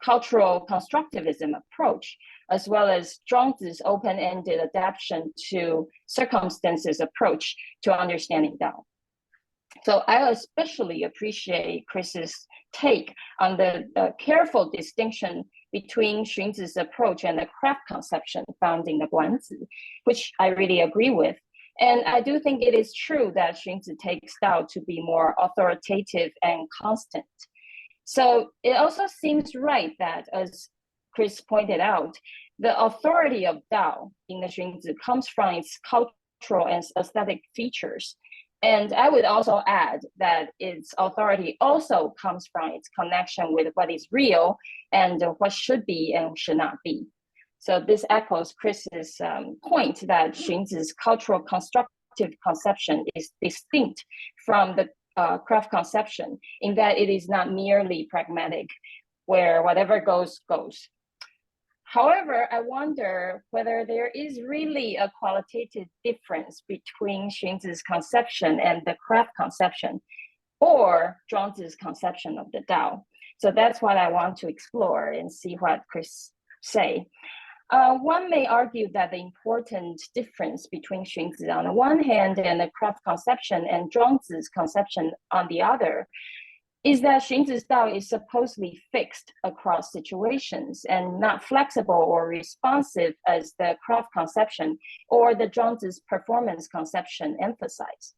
cultural constructivism approach, as well as Zhuangzi's open-ended adaptation to circumstances approach to understanding Tao. So I especially appreciate Chris's take on the careful distinction between Xianzhe's approach and the craft conception found in the Guanzi, which I really agree with. And I do think it is true that Xianzhe takes Tao to be more authoritative and constant. So it also seems right that, as Chris pointed out, the authority of Tao in the Xianzhe comes from its cultural and aesthetic features. And I would also add that its authority also comes from its connection with what is real and what should be and should not be. So this echoes Chris's point that Xianzhe's cultural constructive conception is distinct from the craft conception, in that it is not merely pragmatic, where whatever goes, goes. However, I wonder whether there is really a qualitative difference between Xianzhe's conception and the craft conception, or Zhuangzi's conception of the Tao. So that's what I want to explore and see what Chris say. One may argue that the important difference between Xianzhe on the one hand and the craft conception and Zhuangzi's conception on the other is that Xianzhe's Tao is supposedly fixed across situations and not flexible or responsive as the craft conception or the Zhuangzi's performance conception emphasize.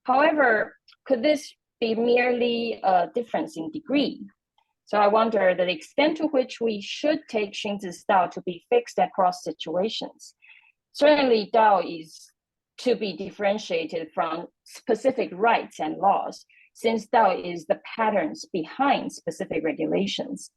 However, could this be merely a difference in degree? So I wonder the extent to which we should take Xianzhe's Dao to be fixed across situations. Certainly, Dao is to be differentiated from specific rights and laws, since Dao is the patterns behind specific regulations.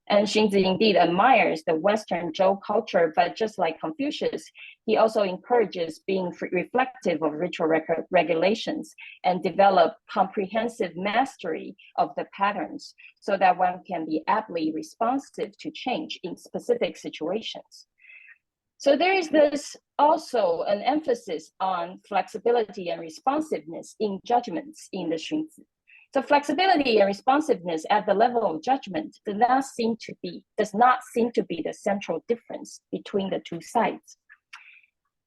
And Xianzhe indeed admires the Western Zhou culture, but just like Confucius, he also encourages being reflective of ritual regulations and develop comprehensive mastery of the patterns so that one can be aptly responsive to change in specific situations. So there is this also an emphasis on flexibility and responsiveness in judgments in the Xianzhe. So flexibility and responsiveness at the level of judgment does not seem to be the central difference between the two sides.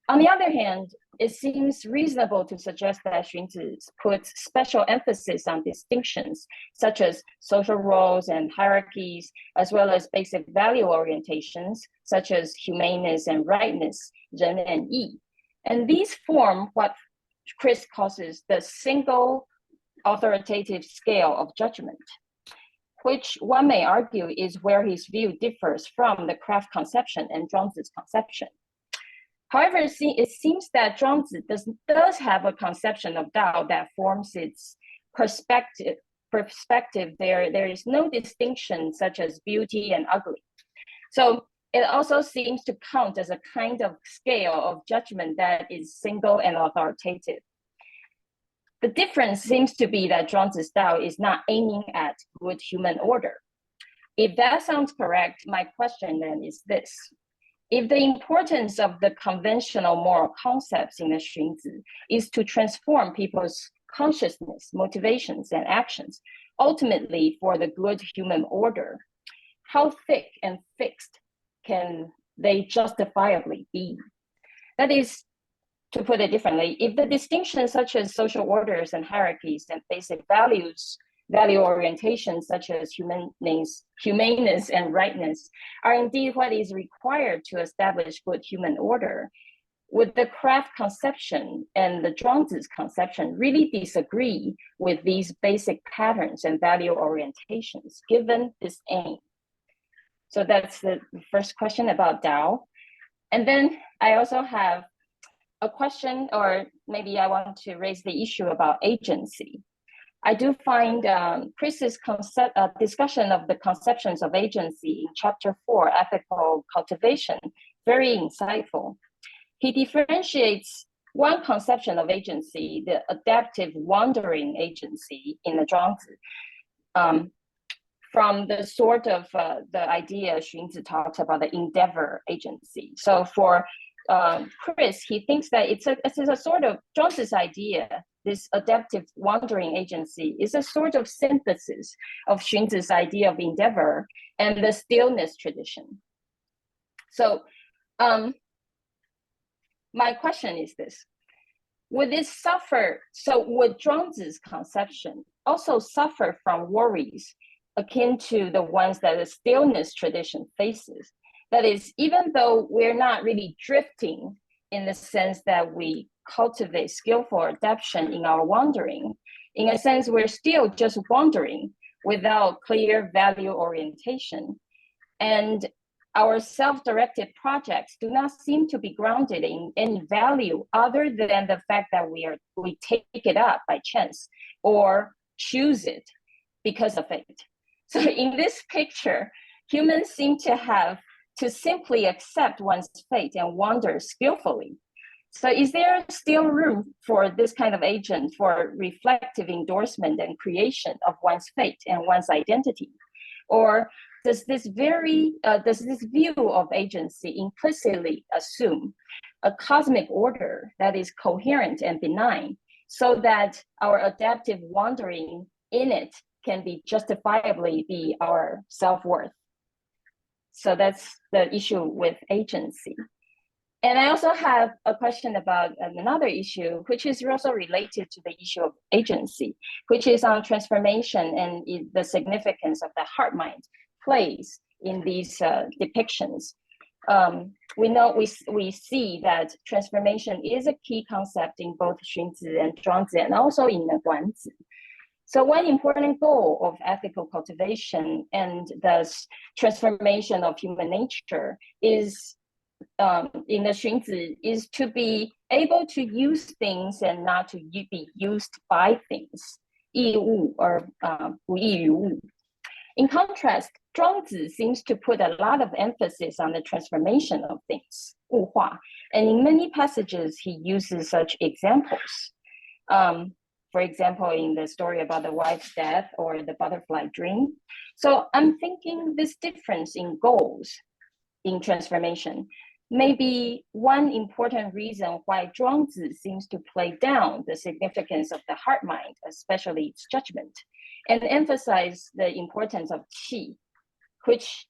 On the other hand, it seems reasonable to suggest that Xianzhe puts special emphasis on distinctions such as social roles and hierarchies, as well as basic value orientations such as humaneness and rightness, Ren and Yi. And these form what Chris calls the single authoritative scale of judgment, which one may argue is where his view differs from the craft conception and Zhuangzi's conception. However, it seems that Zhuangzi does have a conception of Dao that forms its perspective. There is no distinction such as beauty and ugly. So it also seems to count as a kind of scale of judgment that is single and authoritative. The difference seems to be that Zhuangzi's Dao is not aiming at good human order. If that sounds correct, my question then is this. If the importance of the conventional moral concepts in the Xianzhe is to transform people's consciousness, motivations, and actions, ultimately for the good human order, how thick and fixed can they justifiably be? That is, to put it differently, if the distinctions such as social orders and hierarchies and basic value orientations such as humaneness and rightness are indeed what is required to establish good human order, would the craft conception and the Zhuangzi's conception really disagree with these basic patterns and value orientations given this aim? So that's the first question about Dao. And then I also have a question, or maybe I want to raise the issue about agency. I do find Chris's discussion of the conceptions of agency in chapter 4, ethical cultivation, very insightful. He differentiates one conception of agency, the adaptive wandering agency in the Zhuangzi, from the sort of the idea Xianzhe talks about the endeavor agency. So for Chris, he thinks that it's a sort of Zhuangzi's idea. This adaptive wandering agency is a sort of synthesis of Xianzhe's idea of endeavor and the stillness tradition. So my question is this: would Zhuangzi's conception also suffer from worries akin to the ones that the stillness tradition faces? That is, even though we're not really drifting in the sense that we cultivate skillful adaptation in our wandering, in a sense, we're still just wandering without clear value orientation. And our self-directed projects do not seem to be grounded in any value other than the fact that we take it up by chance or choose it because of it. So in this picture, humans seem to have to simply accept one's fate and wander skillfully. So is there still room for this kind of agent for reflective endorsement and creation of one's fate and one's identity? Or does this view of agency implicitly assume a cosmic order that is coherent and benign so that our adaptive wandering in it can be justifiably be our self-worth? So that's the issue with agency. And I also have a question about another issue, which is also related to the issue of agency, which is on transformation and the significance of the heart-mind plays in these depictions. We see that transformation is a key concept in both Xianzhe and Zhuangzi, and also in the Guanzi. So one important goal of ethical cultivation and thus transformation of human nature is in the Xunzi is to be able to use things and not to be used by things, 义物 or 不异于物. In contrast, Zhuangzi seems to put a lot of emphasis on the transformation of things, 物化, and in many passages he uses such examples. For example, in the story about the wife's death or the butterfly dream. So I'm thinking this difference in goals in transformation may be one important reason why Zhuangzi seems to play down the significance of the heart mind, especially its judgment, and emphasize the importance of qi, which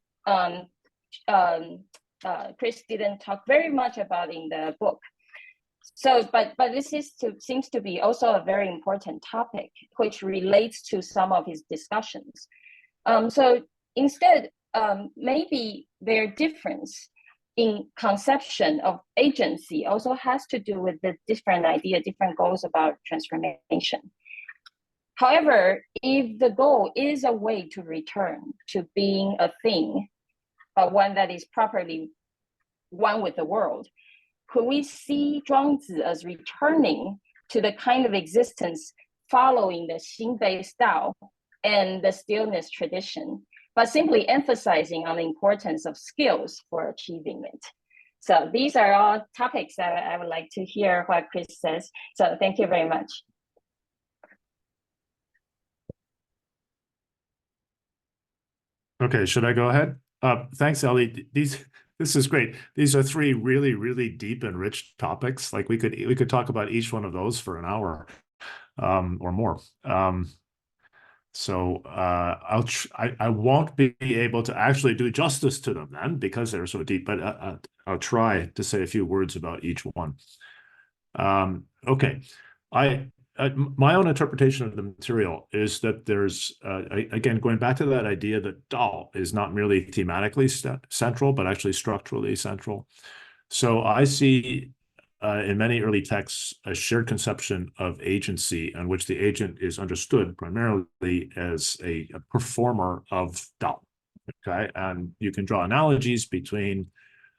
Chris didn't talk very much about in the book. So, but this seems to be also a very important topic, which relates to some of his discussions. So instead, maybe their difference in conception of agency also has to do with the different idea, different goals about transformation. However, if the goal is a way to return to being a thing, but one that is properly one with the world, could we see Zhuangzi as returning to the kind of existence following the Xinbei style and the stillness tradition, but simply emphasizing on the importance of skills for achieving it? So these are all topics that I would like to hear what Chris says. So thank you very much. Okay, should I go ahead? Thanks, Ellie. This is great. These are three really, really deep and rich topics. Like we could talk about each one of those for an hour or more. So I won't be able to actually do justice to them then because they're so deep, but I'll try to say a few words about each one. Okay, my own interpretation of the material is that there's, again, going back to that idea that Dao is not merely thematically central, but actually structurally central. So I see in many early texts a shared conception of agency in which the agent is understood primarily as a performer of Dao. Okay, and you can draw analogies between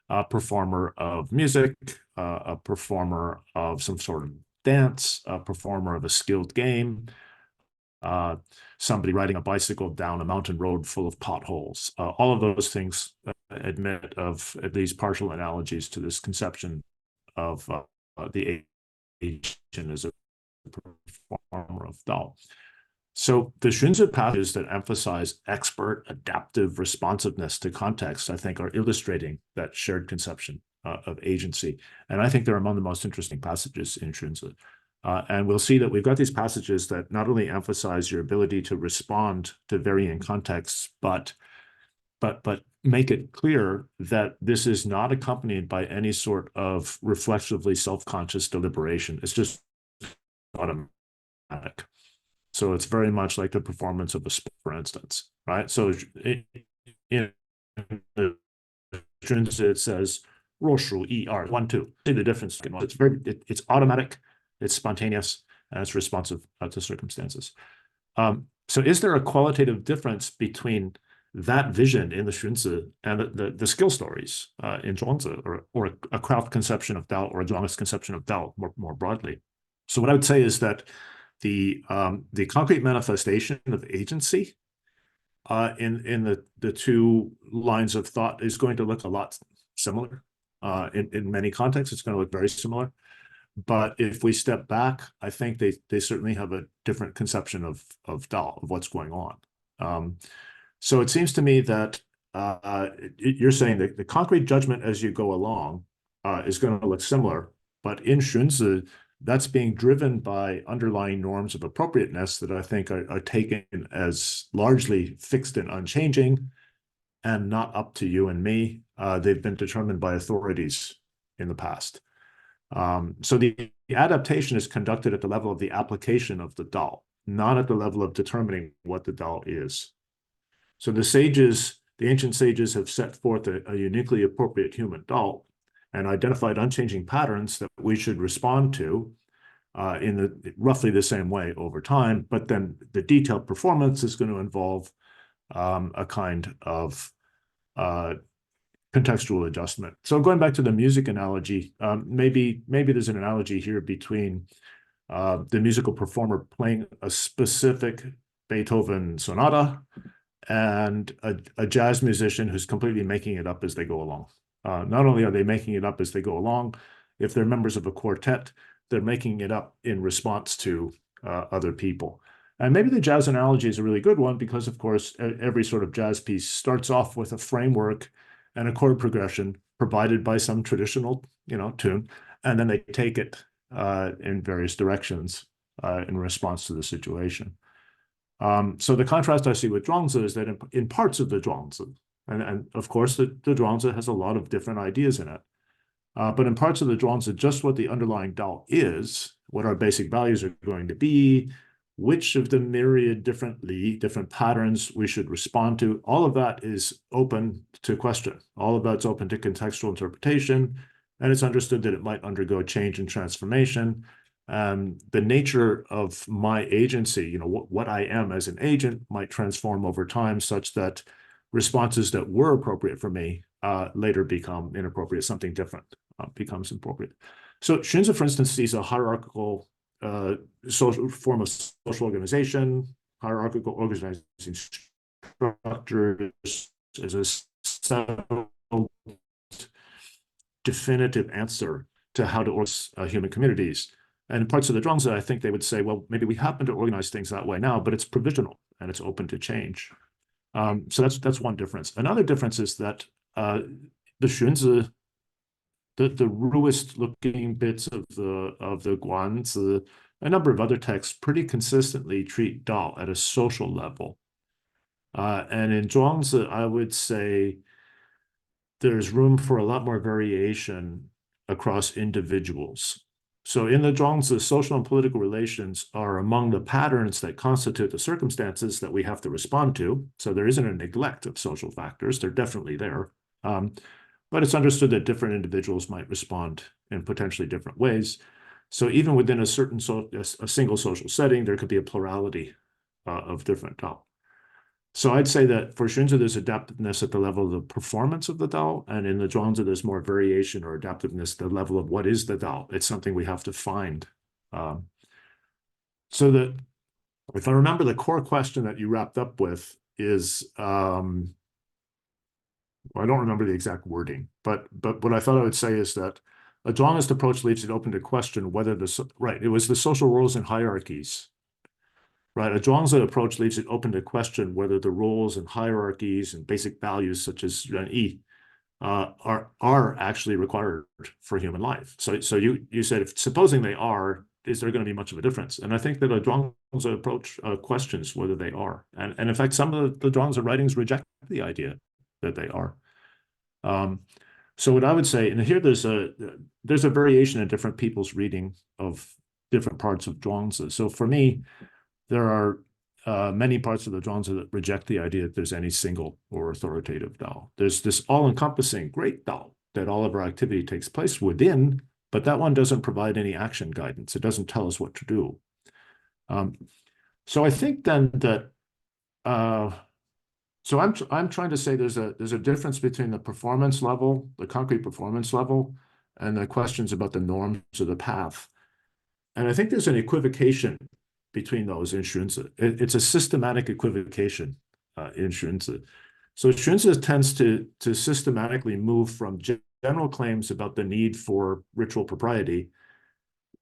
a performer of music, a performer of some sort of dance, a performer of a skilled game, somebody riding a bicycle down a mountain road full of potholes. All of those things admit of at least partial analogies to this conception of the agent as a performer of Dao. So the Xunzi passages that emphasize expert adaptive responsiveness to context, I think, are illustrating that shared conception of agency. And I think they're among the most interesting passages in Xunzi. And we'll see that we've got these passages that not only emphasize your ability to respond to varying contexts, but make it clear that this is not accompanied by any sort of reflexively self-conscious deliberation. It's just automatic. So it's very much like the performance of a sport, for instance, right? So in the Xunzi, it says, 若数一二 1 2. See the difference. It's automatic, it's spontaneous, and it's responsive to circumstances. So is there a qualitative difference between that vision in the Xunzi and the skill stories in Zhuangzi, or a craft conception of Dao, or a Zhuangzi conception of Dao more broadly? So what I would say is that the concrete manifestation of agency in the two lines of thought is going to look a lot similar. In many contexts, it's going to look very similar. But if we step back, I think they certainly have a different conception of Dao, of what's going on. So it seems to me that you're saying that the concrete judgment as you go along is going to look similar, but in Xunzi, that's being driven by underlying norms of appropriateness that I think are taken as largely fixed and unchanging and not up to you and me. They've been determined by authorities in the past. So the adaptation is conducted at the level of the application of the Dao, not at the level of determining what the Dao is. So the ancient sages have set forth a uniquely appropriate human Dao and identified unchanging patterns that we should respond to, in roughly the same way over time, but then the detailed performance is going to involve a kind of contextual adjustment. So going back to the music analogy, maybe there's an analogy here between the musical performer playing a specific Beethoven sonata and a jazz musician who's completely making it up as they go along. Not only are they making it up as they go along, if they're members of a quartet, they're making it up in response to other people. And maybe the jazz analogy is a really good one because, of course, every sort of jazz piece starts off with a framework and a chord progression provided by some traditional, tune, and then they take it in various directions in response to the situation. So the contrast I see with Zhuangzi is that in parts of the Zhuangzi, and of course the Zhuangzi has a lot of different ideas in it, but in parts of the Zhuangzi, just what the underlying Tao is, what our basic values are going to be, which of the myriad different patterns we should respond to, all of that is open to question. All of that's open to contextual interpretation, and it's understood that it might undergo change and transformation. The nature of my agency, what I am as an agent might transform over time such that responses that were appropriate for me later become inappropriate, something different becomes appropriate. So Xianzhe, for instance, sees a hierarchical social form of social organization, hierarchical organizing structures as a settled, definitive answer to how to organize human communities. And in parts of the Zhuangzi, I think they would say, well, maybe we happen to organize things that way now, but it's provisional and it's open to change. So that's one difference. Another difference is that the Xianzhe, the ruest looking bits of the Guanzi, a number of other texts pretty consistently treat Dao at a social level. And in Zhuangzi, I would say there's room for a lot more variation across individuals. So in the Zhuangzi, social and political relations are among the patterns that constitute the circumstances that we have to respond to. So there isn't a neglect of social factors. They're definitely there. But it's understood that different individuals might respond in potentially different ways. So even within a single social setting, there could be a plurality of different Dao. So I'd say that for Xianzhe, there's adaptiveness at the level of the performance of the Dao, and in the Zhuangzi, there's more variation or adaptiveness at the level of what is the Dao. It's something we have to find. So that, if I remember, the core question that you wrapped up with is, I don't remember the exact wording, but what I thought I would say is that a Zhuangist approach leaves it open to question whether it was the social roles and hierarchies. Right, a Zhuangzi approach leaves it open to question whether the roles and hierarchies and basic values such as Renyi are actually required for human life. So you said, supposing they are, is there going to be much of a difference? And I think that a Zhuangzi approach questions whether they are. And in fact, some of the Zhuangzi writings reject the idea that they are. So what I would say, and here there's a variation in different people's reading of different parts of Zhuangzi. So for me, there are many parts of the Zhuangzi that reject the idea that there's any single or authoritative Dao. There's this all-encompassing great Dao that all of our activity takes place within, but that one doesn't provide any action guidance. It doesn't tell us what to do. So I think then that, so I'm trying to say there's a difference between the performance level, the concrete performance level, and the questions about the norms of the path. And I think there's an equivocation between those in Xianzhe. It's a systematic equivocation in Xianzhe. So Xianzhe tends to systematically move from general claims about the need for ritual propriety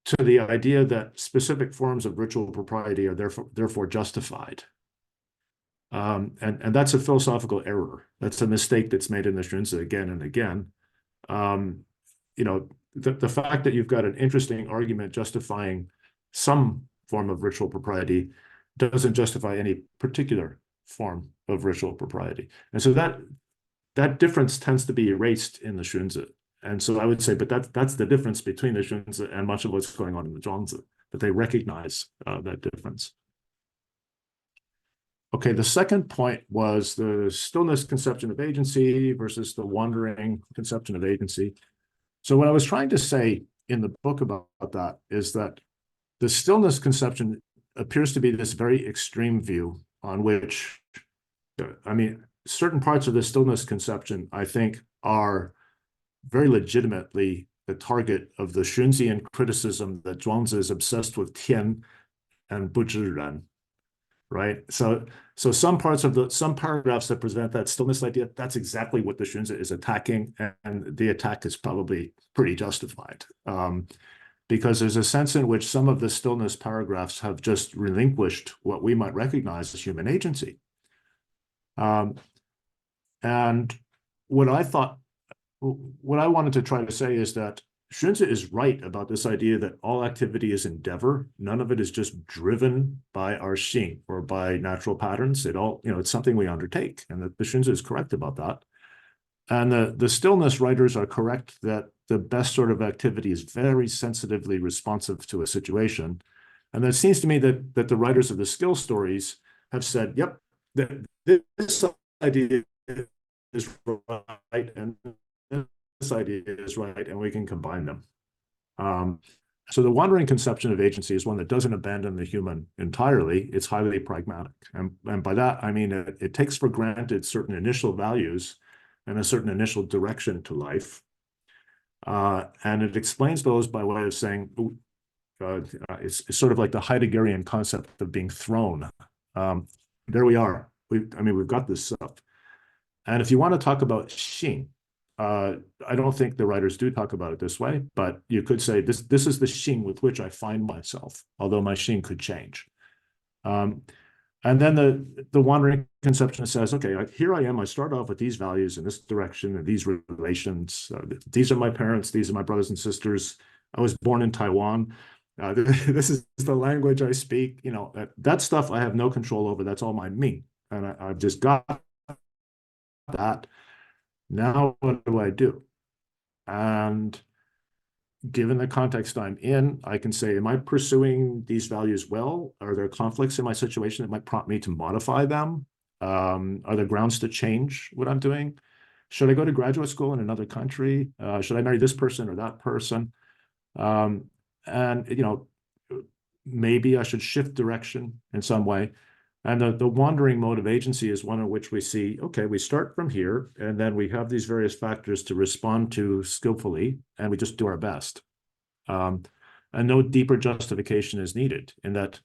to the idea that specific forms of ritual propriety are therefore justified. And that's a philosophical error. That's a mistake that's made in the Xianzhe again and again. The fact that you've got an interesting argument justifying some form of ritual propriety doesn't justify any particular form of ritual propriety. And so that difference tends to be erased in the Xianzhe. And so I would say, but that's the difference between the Xianzhe and much of what's going on in the Zhuangzi, that they recognize that difference. Okay, the second point was the stillness conception of agency versus the wandering conception of agency. So what I was trying to say in the book about that is that the stillness conception appears to be this very extreme view on which, I mean, certain parts of the stillness conception, I think, are very legitimately the target of the Xunzian criticism that Zhuangzi is obsessed with Tian and Buzhiren, right? So some paragraphs that present that stillness idea, that's exactly what the Xunzi is attacking, and the attack is probably pretty justified. Because there's a sense in which some of the stillness paragraphs have just relinquished what we might recognize as human agency. And what I wanted to try to say is that Xianzhe is right about this idea that all activity is endeavor. None of it is just driven by our xing or by natural patterns. It's something we undertake, and the Xianzhe is correct about that. And the stillness writers are correct that the best sort of activity is very sensitively responsive to a situation. And it seems to me that the writers of the skill stories have said, yep, this idea is right, and this idea is right, and we can combine them. So the wandering conception of agency is one that doesn't abandon the human entirely. It's highly pragmatic. And by that, I mean, it takes for granted certain initial values and a certain initial direction to life. And it explains those by way of saying, it's sort of like the Heideggerian concept of being thrown. There we are. We've got this stuff. And if you want to talk about xing, I don't think the writers do talk about it this way, but you could say this is the xing with which I find myself, although my xing could change. And then the wandering conception says, okay, here I am. I start off with these values in this direction and these relations. These are my parents. These are my brothers and sisters. I was born in Taiwan. This is the language I speak. That stuff I have no control over. That's all my me. And I've just got that. Now what do I do? And given the context I'm in, I can say, am I pursuing these values well? Are there conflicts in my situation that might prompt me to modify them? Are there grounds to change what I'm doing? Should I go to graduate school in another country? Should I marry this person or that person? And maybe I should shift direction in some way. And the wandering mode of agency is one in which we see, okay, we start from here, and then we have these various factors to respond to skillfully, and we just do our best. And no deeper justification is needed, in that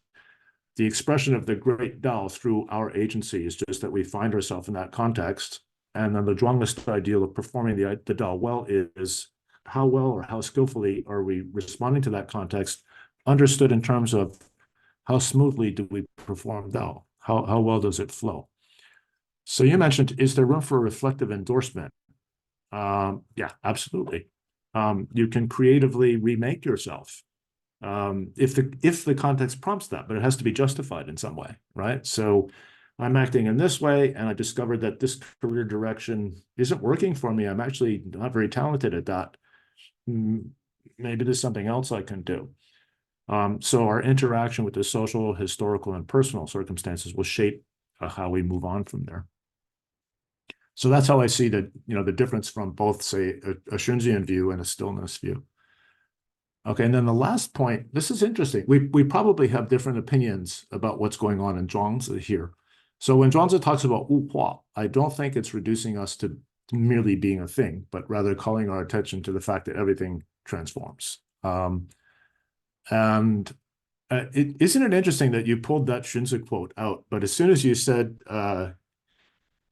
the expression of the great Tao through our agency is just that we find ourselves in that context. And then the Zhuangist ideal of performing the Tao well is how well or how skillfully are we responding to that context, understood in terms of how smoothly do we perform Tao? How well does it flow? So you mentioned, is there room for reflective endorsement? Yeah, absolutely. You can creatively remake yourself if the context prompts that, but it has to be justified in some way, right? So I'm acting in this way, and I discovered that this career direction isn't working for me. I'm actually not very talented at that. Maybe there's something else I can do. So our interaction with the social, historical, and personal circumstances will shape how we move on from there. So that's how I see the difference from both, say, a Xunzian view and a stillness view. Okay, and then the last point, this is interesting. We probably have different opinions about what's going on in Zhuangzi here. So when Zhuangzi talks about Wu Hua, I don't think it's reducing us to merely being a thing, but rather calling our attention to the fact that everything transforms. And isn't it interesting that you pulled that Xianzhe quote out, but as soon as you said,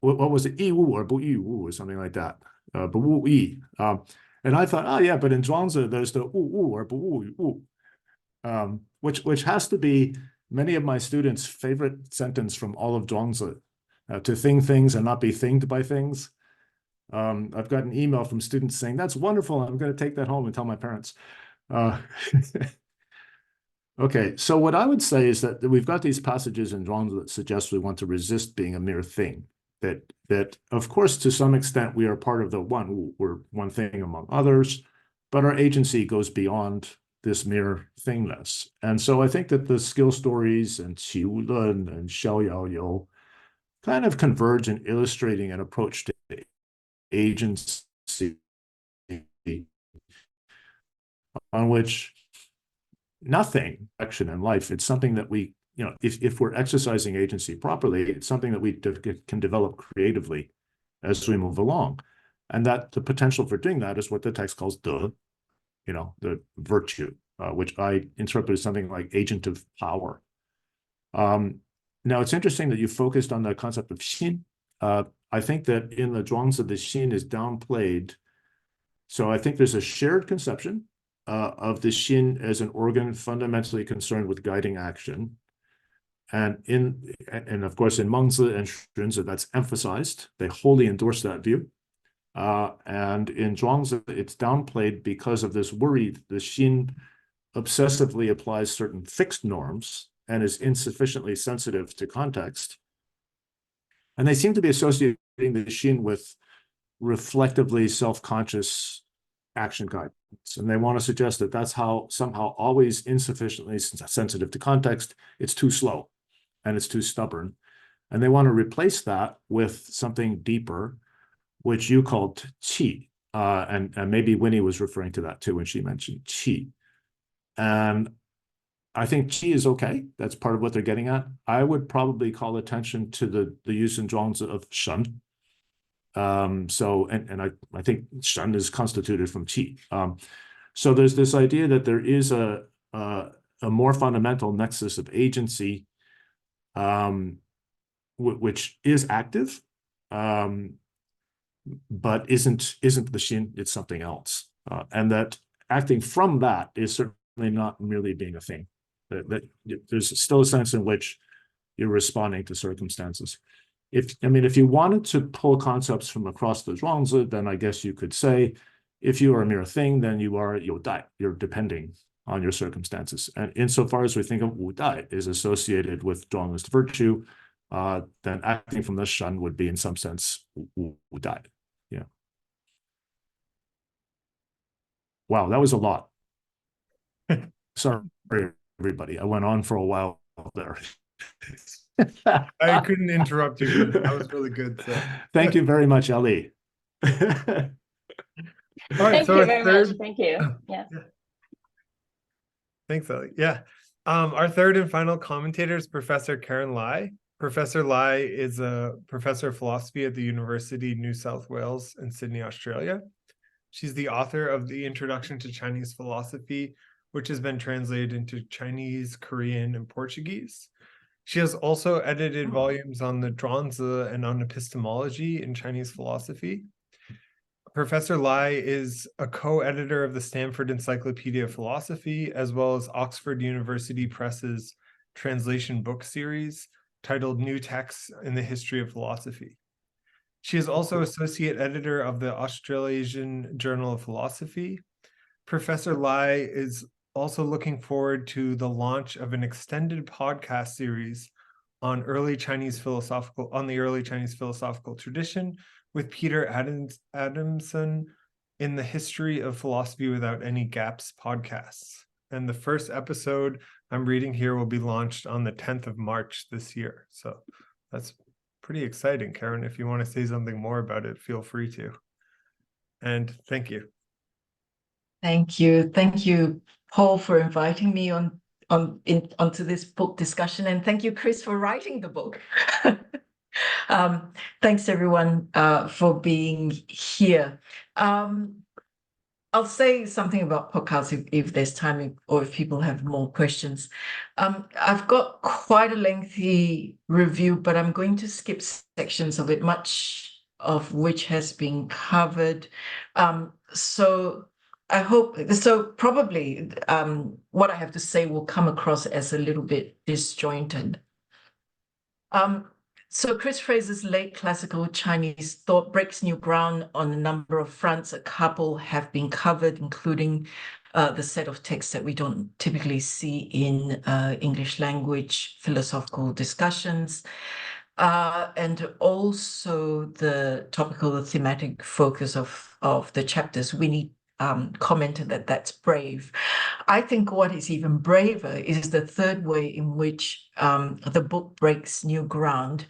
what was it, 义务 or 不义务 or something like that, 不务义, and I thought, oh yeah, but in Zhuangzi there's the 务务 or 不务务, which has to be many of my students' favorite sentence from all of Zhuangzi, to thing things and not be thinged by things. I've got an email from students saying, that's wonderful, I'm going to take that home and tell my parents. Okay, so what I would say is that we've got these passages in Zhuangzi that suggest we want to resist being a mere thing. That of course, to some extent, we are part of the one. We're one thing among others, but our agency goes beyond this mere thingness. And so I think that the skill stories and Qi Wu Lun and Xiao Yao You kind of converge in illustrating an approach to agency on which nothing action in life. It's something that we, if we're exercising agency properly, it's something that we can develop creatively as we move along. And that the potential for doing that is what the text calls the virtue, which I interpret as something like agent of power. Now, it's interesting that you focused on the concept of xin. I think that in the Zhuangzi, the xin is downplayed. So I think there's a shared conception of the xin as an organ fundamentally concerned with guiding action. And of course, in Mengzi and Xianzhe, that's emphasized. They wholly endorse that view. And in Zhuangzi, it's downplayed because of this worry. The xin obsessively applies certain fixed norms and is insufficiently sensitive to context. And they seem to be associating the xin with reflectively self-conscious action guidance. And they want to suggest that that's how somehow always insufficiently sensitive to context. It's too slow and it's too stubborn. And they want to replace that with something deeper, which you called qi. And maybe Winnie was referring to that too when she mentioned qi. And I think qi is okay. That's part of what they're getting at. I would probably call attention to the use in Zhuangzi of shen. I think shen is constituted from qi. So there's this idea that there is a more fundamental nexus of agency, which is active, but isn't the xin, it's something else. And that acting from that is certainly not merely being a thing. That there's still a sense in which you're responding to circumstances. If you wanted to pull concepts from across the Zhuangzi, then I guess you could say, if you are a mere thing, then you're depending on your circumstances. And insofar as we think of wu dai is associated with Zhuangzi's virtue, then acting from the shen would be in some sense wu dai. Yeah. Wow, that was a lot. Sorry, everybody. I went on for a while there. I couldn't interrupt you. That was really good. So. Thank you very much, Ellie. All right, Thank so you our very third... much. Thank you. Yeah. Thanks, Ellie. Yeah. Our third and final commentator is Professor Karyn Lai. Professor Lai is a professor of philosophy at the University of New South Wales in Sydney, Australia. She's the author of The Introduction to Chinese Philosophy, which has been translated into Chinese, Korean, and Portuguese. She has also edited volumes on the Zhuangzi and on epistemology in Chinese philosophy. Professor Lai is a co-editor of the Stanford Encyclopedia of Philosophy, as well as Oxford University Press's translation book series titled New Texts in the History of Philosophy. She is also associate editor of the Australasian Journal of Philosophy. Professor Lai is also looking forward to the launch of an extended podcast series on the early Chinese philosophical tradition with Peter Adamson in the History of Philosophy Without Any Gaps podcasts. And the first episode I'm reading here will be launched on the 10th of March this year. So that's pretty exciting, Karyn. If you want to say something more about it, feel free to. And thank you. Thank you. Thank you, Paul, for inviting me onto this book discussion. And thank you, Chris, for writing the book. Thanks, everyone, for being here. I'll say something about podcasts if there's time or if people have more questions. I've got quite a lengthy review, but I'm going to skip sections of it, much of which has been covered. So I hope, so probably what I have to say will come across as a little bit disjointed. So Chris Fraser's late classical Chinese thought breaks new ground on a number of fronts. A couple have been covered, including the set of texts that we don't typically see in English language philosophical discussions, and also the topical, the thematic focus of the chapters. Winnie commented that that's brave. I think what is even braver is the third way in which the book breaks new ground,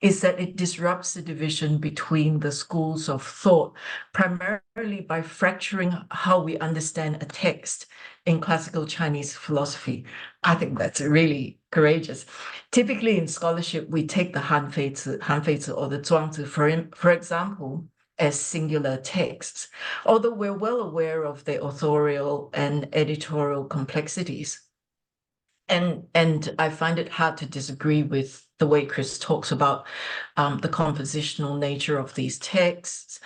is that it disrupts the division between the schools of thought, primarily by fracturing how we understand a text in classical Chinese philosophy. I think that's really courageous. Typically in scholarship, we take the Hanfeizi or the Zhuangzi, for example, as singular texts, although we're well aware of the authorial and editorial complexities. And I find it hard to disagree with the way Chris talks about the compositional nature of these texts.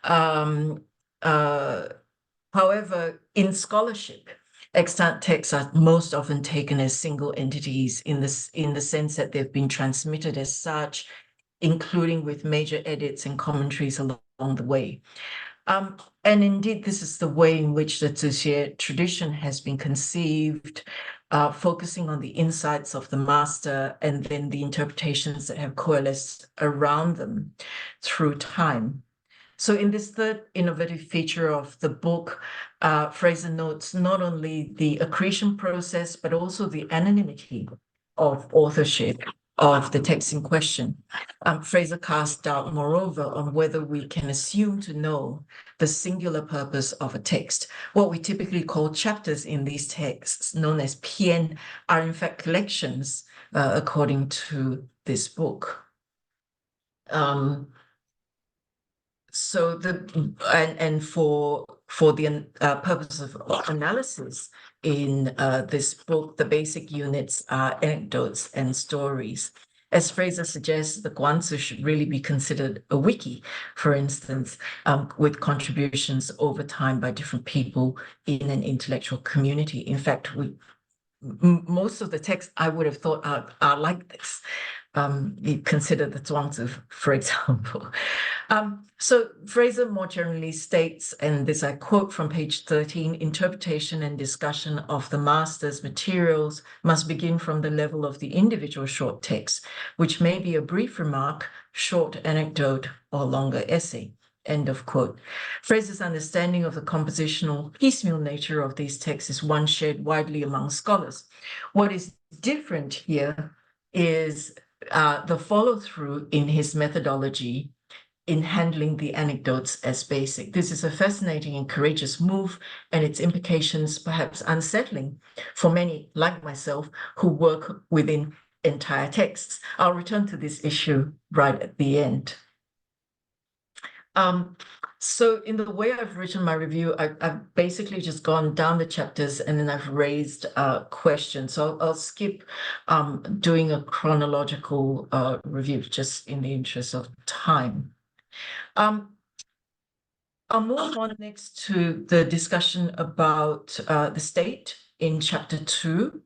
However, in scholarship, extant texts are most often taken as single entities in the sense that they've been transmitted as such, including with major edits and commentaries along the way. And indeed, this is the way in which the Zixie tradition has been conceived, focusing on the insights of the master and then the interpretations that have coalesced around them through time. So in this third innovative feature of the book, Fraser notes not only the accretion process, but also the anonymity of authorship of the text in question. Fraser cast doubt, moreover, on whether we can assume to know the singular purpose of a text. What we typically call chapters in these texts, known as pian, are in fact collections, according to this book. So for the purpose of analysis in this book, the basic units are anecdotes and stories. As Fraser suggests, the Guanzi should really be considered a wiki, for instance, with contributions over time by different people in an intellectual community. In fact, most of the texts I would have thought are like this. You consider the Zhuangzi, for example. So Fraser more generally states, and this I quote from page 13, interpretation and discussion of the master's materials must begin from the level of the individual short text, which may be a brief remark, short anecdote, or longer essay. End of quote. Fraser's understanding of the compositional piecemeal nature of these texts is one shared widely among scholars. What is different here is the follow-through in his methodology in handling the anecdotes as basic. This is a fascinating and courageous move, and its implications perhaps unsettling for many, like myself, who work within entire texts. I'll return to this issue right at the end. So in the way I've written my review, I've basically just gone down the chapters and then I've raised questions. So I'll skip doing a chronological review just in the interest of time. I'll move on next to the discussion about the state in chapter 2.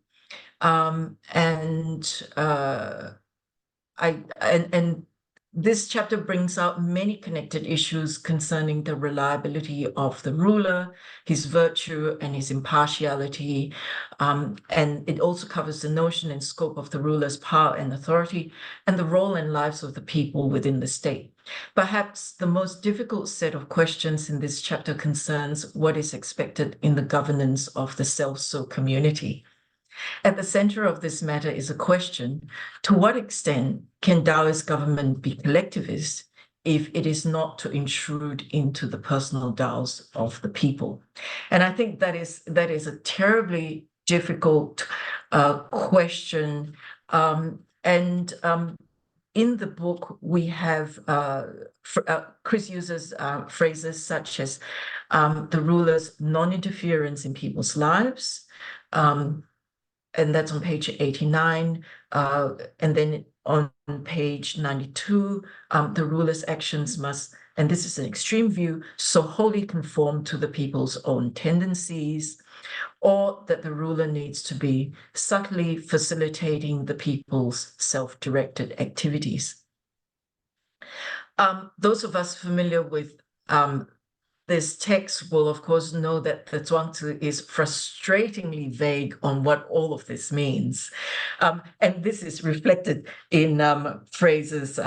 This chapter brings out many connected issues concerning the reliability of the ruler, his virtue and his impartiality. And it also covers the notion and scope of the ruler's power and authority and the role and lives of the people within the state. Perhaps the most difficult set of questions in this chapter concerns what is expected in the governance of the self-so community. At the center of this matter is a question: to what extent can Taoist government be collectivist if it is not to intrude into the personal Taos of the people? And I think that is a terribly difficult question. In the book, we have Chris uses phrases such as the ruler's non-interference in people's lives, and that's on page 89. And then on page 92, the ruler's actions must, and this is an extreme view, so wholly conform to the people's own tendencies, or that the ruler needs to be subtly facilitating the people's self-directed activities. Those of us familiar with this text will, of course, know that the Zhuangzi is frustratingly vague on what all of this means. And this is reflected in Fraser's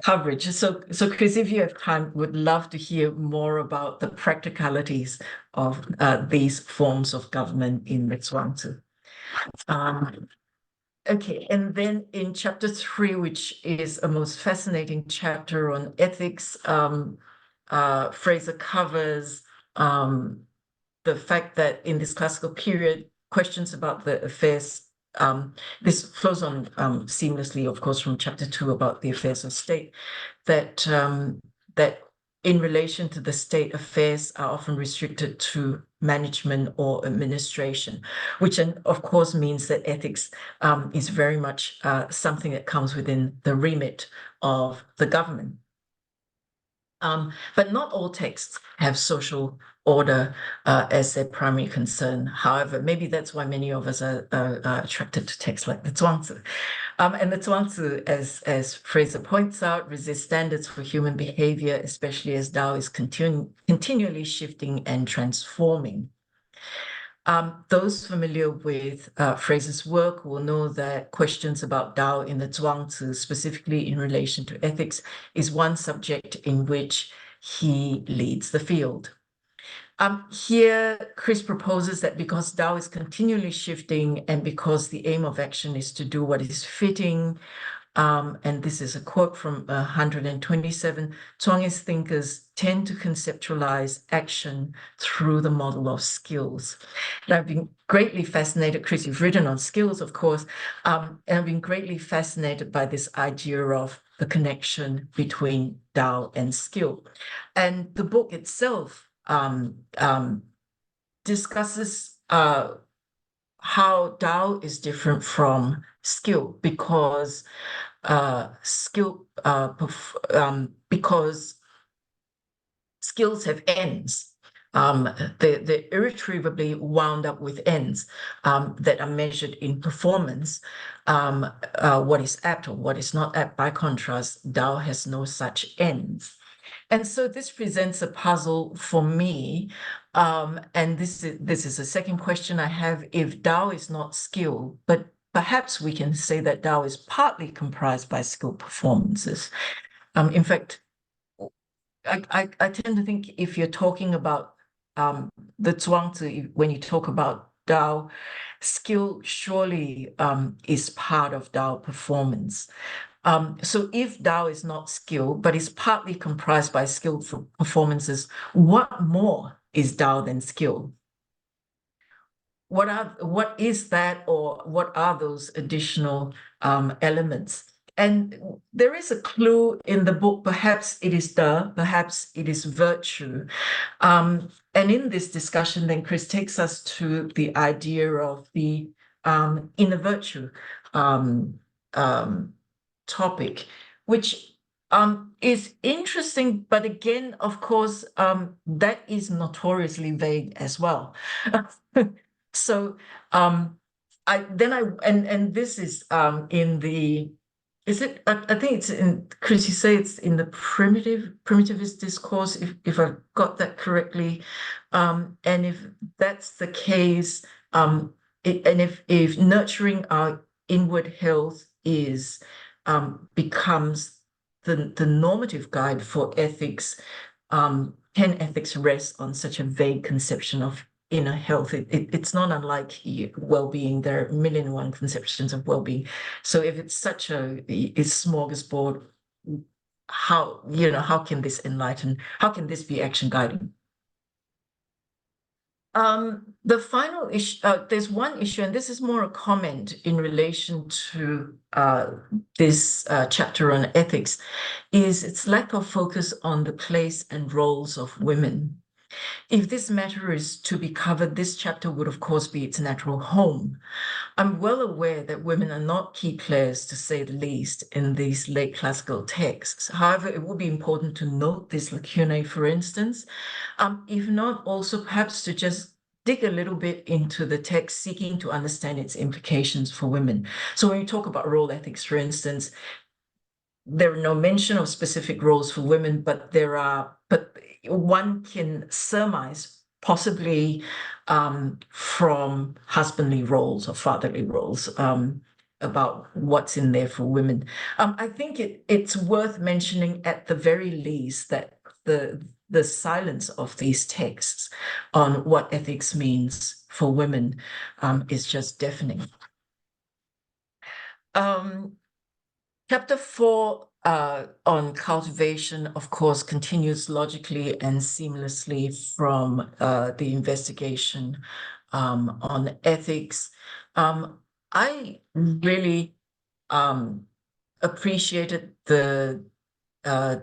coverage. So, Chris, if you have time, would love to hear more about the practicalities of these forms of government in the Zhuangzi. Okay, and then in chapter 3, which is a most fascinating chapter on ethics, Fraser covers the fact that in this classical period, questions about the affairs, this flows on seamlessly, of course, from chapter 2 about the affairs of state, that that in relation to the state, affairs are often restricted to management or administration, which of course means that ethics is very much something that comes within the remit of the government. But not all texts have social order as their primary concern. However, maybe that's why many of us are attracted to texts like the Zhuangzi. And the Zhuangzi, as Fraser points out, resists standards for human behavior, especially as Tao is continually shifting and transforming. Those familiar with Fraser's work will know that questions about Tao in the Zhuangzi, specifically in relation to ethics, is one subject in which he leads the field. Here, Chris proposes that because Tao is continually shifting and because the aim of action is to do what is fitting, and this is a quote from 127, Zhuangist thinkers tend to conceptualize action through the model of skills. And I've been greatly fascinated, Chris, you've written on skills, of course, and I've been greatly fascinated by this idea of the connection between Tao and skill. And the book itself discusses how Tao is different from skill because because skills have ends. They're irretrievably wound up with ends that are measured in performance. What is apt or what is not apt. By contrast, Tao has no such ends. And so this presents a puzzle for me. And this is a second question I have. If Tao is not skill, but perhaps we can say that Tao is partly comprised by skill performances. In fact, I tend to think if you're talking about the Zhuangzi, when you talk about Tao, skill surely is part of Tao performance. So if Tao is not skill, but is partly comprised by skillful performances, what more is Tao than skill? What is that, or what are those additional elements? And there is a clue in the book, perhaps it is perhaps it is virtue. And in this discussion, then Chris takes us to the idea of the inner virtue topic, which is interesting, but again, of course, that is notoriously vague as well. So this is in the, is it, I think it's in, Chris, you say it's in the primitivist discourse, if I've got that correctly. And if that's the case, and if nurturing our inward health is becomes the normative guide for ethics, can ethics rest on such a vague conception of inner health? It's not unlike well-being. There are 1,000,001 conceptions of well-being. So if it's such a smorgasbord, how can this enlighten? How can this be action guiding? The final issue, there's one issue, and this is more a comment in relation to this chapter on ethics, is its lack of focus on the place and roles of women. If this matter is to be covered, this chapter would, of course, be its natural home. I'm well aware that women are not key players, to say the least, in these late classical texts. However, it would be important to note this lacunae, for instance, if not also perhaps to just dig a little bit into the text, seeking to understand its implications for women. So when you talk about role ethics, for instance, there are no mention of specific roles for women, but one can surmise possibly from husbandly roles or fatherly roles about what's in there for women. I think it's worth mentioning at the very least that the silence of these texts on what ethics means for women is just deafening. Chapter 4 on cultivation, of course, continues logically and seamlessly from the investigation on ethics. I really appreciated the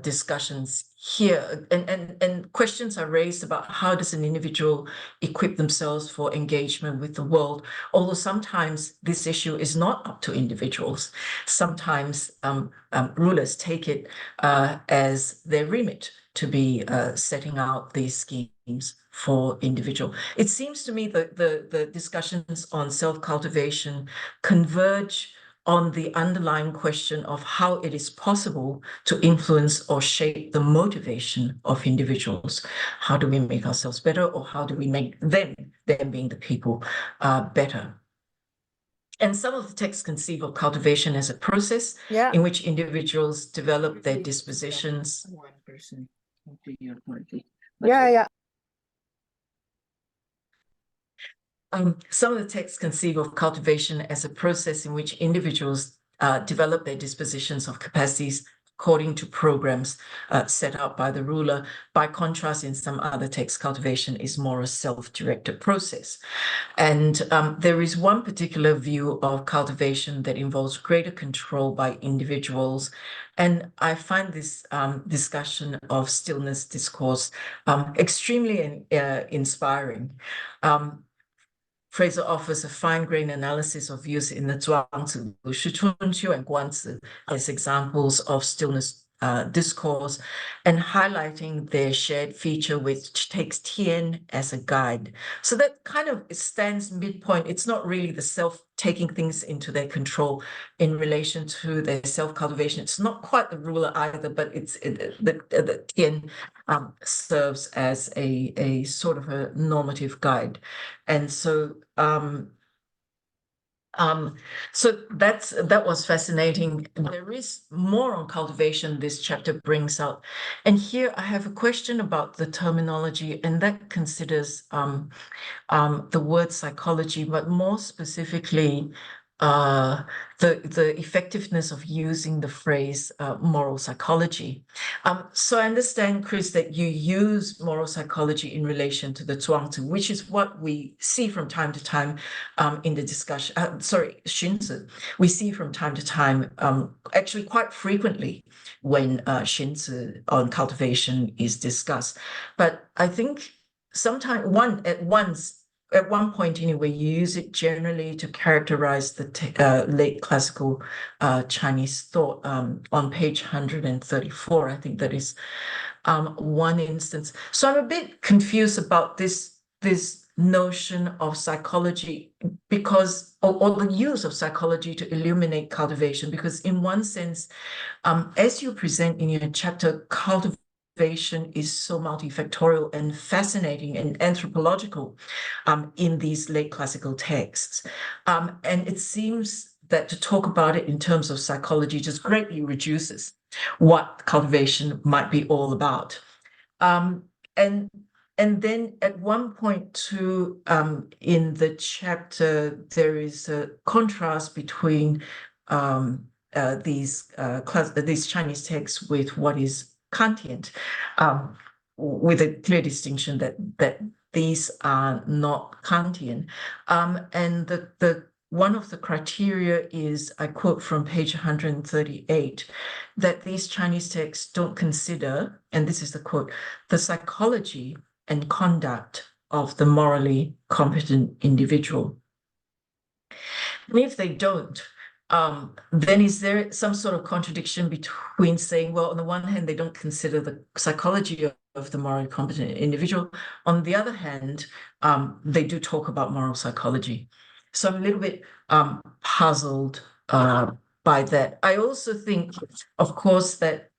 discussions here, and questions are raised about how does an individual equip themselves for engagement with the world, although sometimes this issue is not up to individuals. Sometimes rulers take it as their remit to be setting out these schemes for individual. It seems to me that the discussions on self-cultivation converge on the underlying question of how it is possible to influence or shape the motivation of individuals. How do we make ourselves better, or how do we make them being the people, better? And some of the texts conceive of cultivation as a process in which individuals develop their dispositions. Some of the texts conceive of cultivation as a process in which individuals develop their dispositions of capacities according to programs set out by the ruler. By contrast, in some other texts, cultivation is more a self-directed process. And there is one particular view of cultivation that involves greater control by individuals. And I find this discussion of stillness discourse extremely inspiring. Fraser offers a fine-grained analysis of views in the Zhuangzi, Shicunqiu, and Guanzi as examples of stillness discourse, and highlighting their shared feature, which takes Tian as a guide. So that kind of stands midpoint. It's not really the self taking things into their control in relation to their self-cultivation. It's not quite the ruler either, but the Tian serves as a sort of a normative guide. And so that was fascinating. There is more on cultivation this chapter brings out. And here I have a question about the terminology, and that considers the word psychology, but more specifically, the effectiveness of using the phrase moral psychology. So I understand, Chris, that you use moral psychology in relation to the Zhuangzi, which is what we see from time to time in the discussion. Xianzhe. We see from time to time, actually quite frequently, when Xianzhe on cultivation is discussed. But I think sometimes at one point anyway, you use it generally to characterize the late classical Chinese thought. On page 134, I think that is one instance. So I'm a bit confused about this notion of psychology, because or the use of psychology to illuminate cultivation, because in one sense, as you present in your chapter, cultivation is so multifactorial and fascinating and anthropological in these late classical texts. And it seems that to talk about it in terms of psychology just greatly reduces what cultivation might be all about. And then at one point too, in the chapter, there is a contrast between these Chinese texts with what is Kantian, with a clear distinction that these are not Kantian. And the one of the criteria is, I quote from page 138, that these Chinese texts don't consider, and this is the quote, the psychology and conduct of the morally competent individual. And if they don't, then is there some sort of contradiction between saying, well, on the one hand, they don't consider the psychology of the morally competent individual. On the other hand, they do talk about moral psychology. So I'm a little bit puzzled by that. I also think, of course, that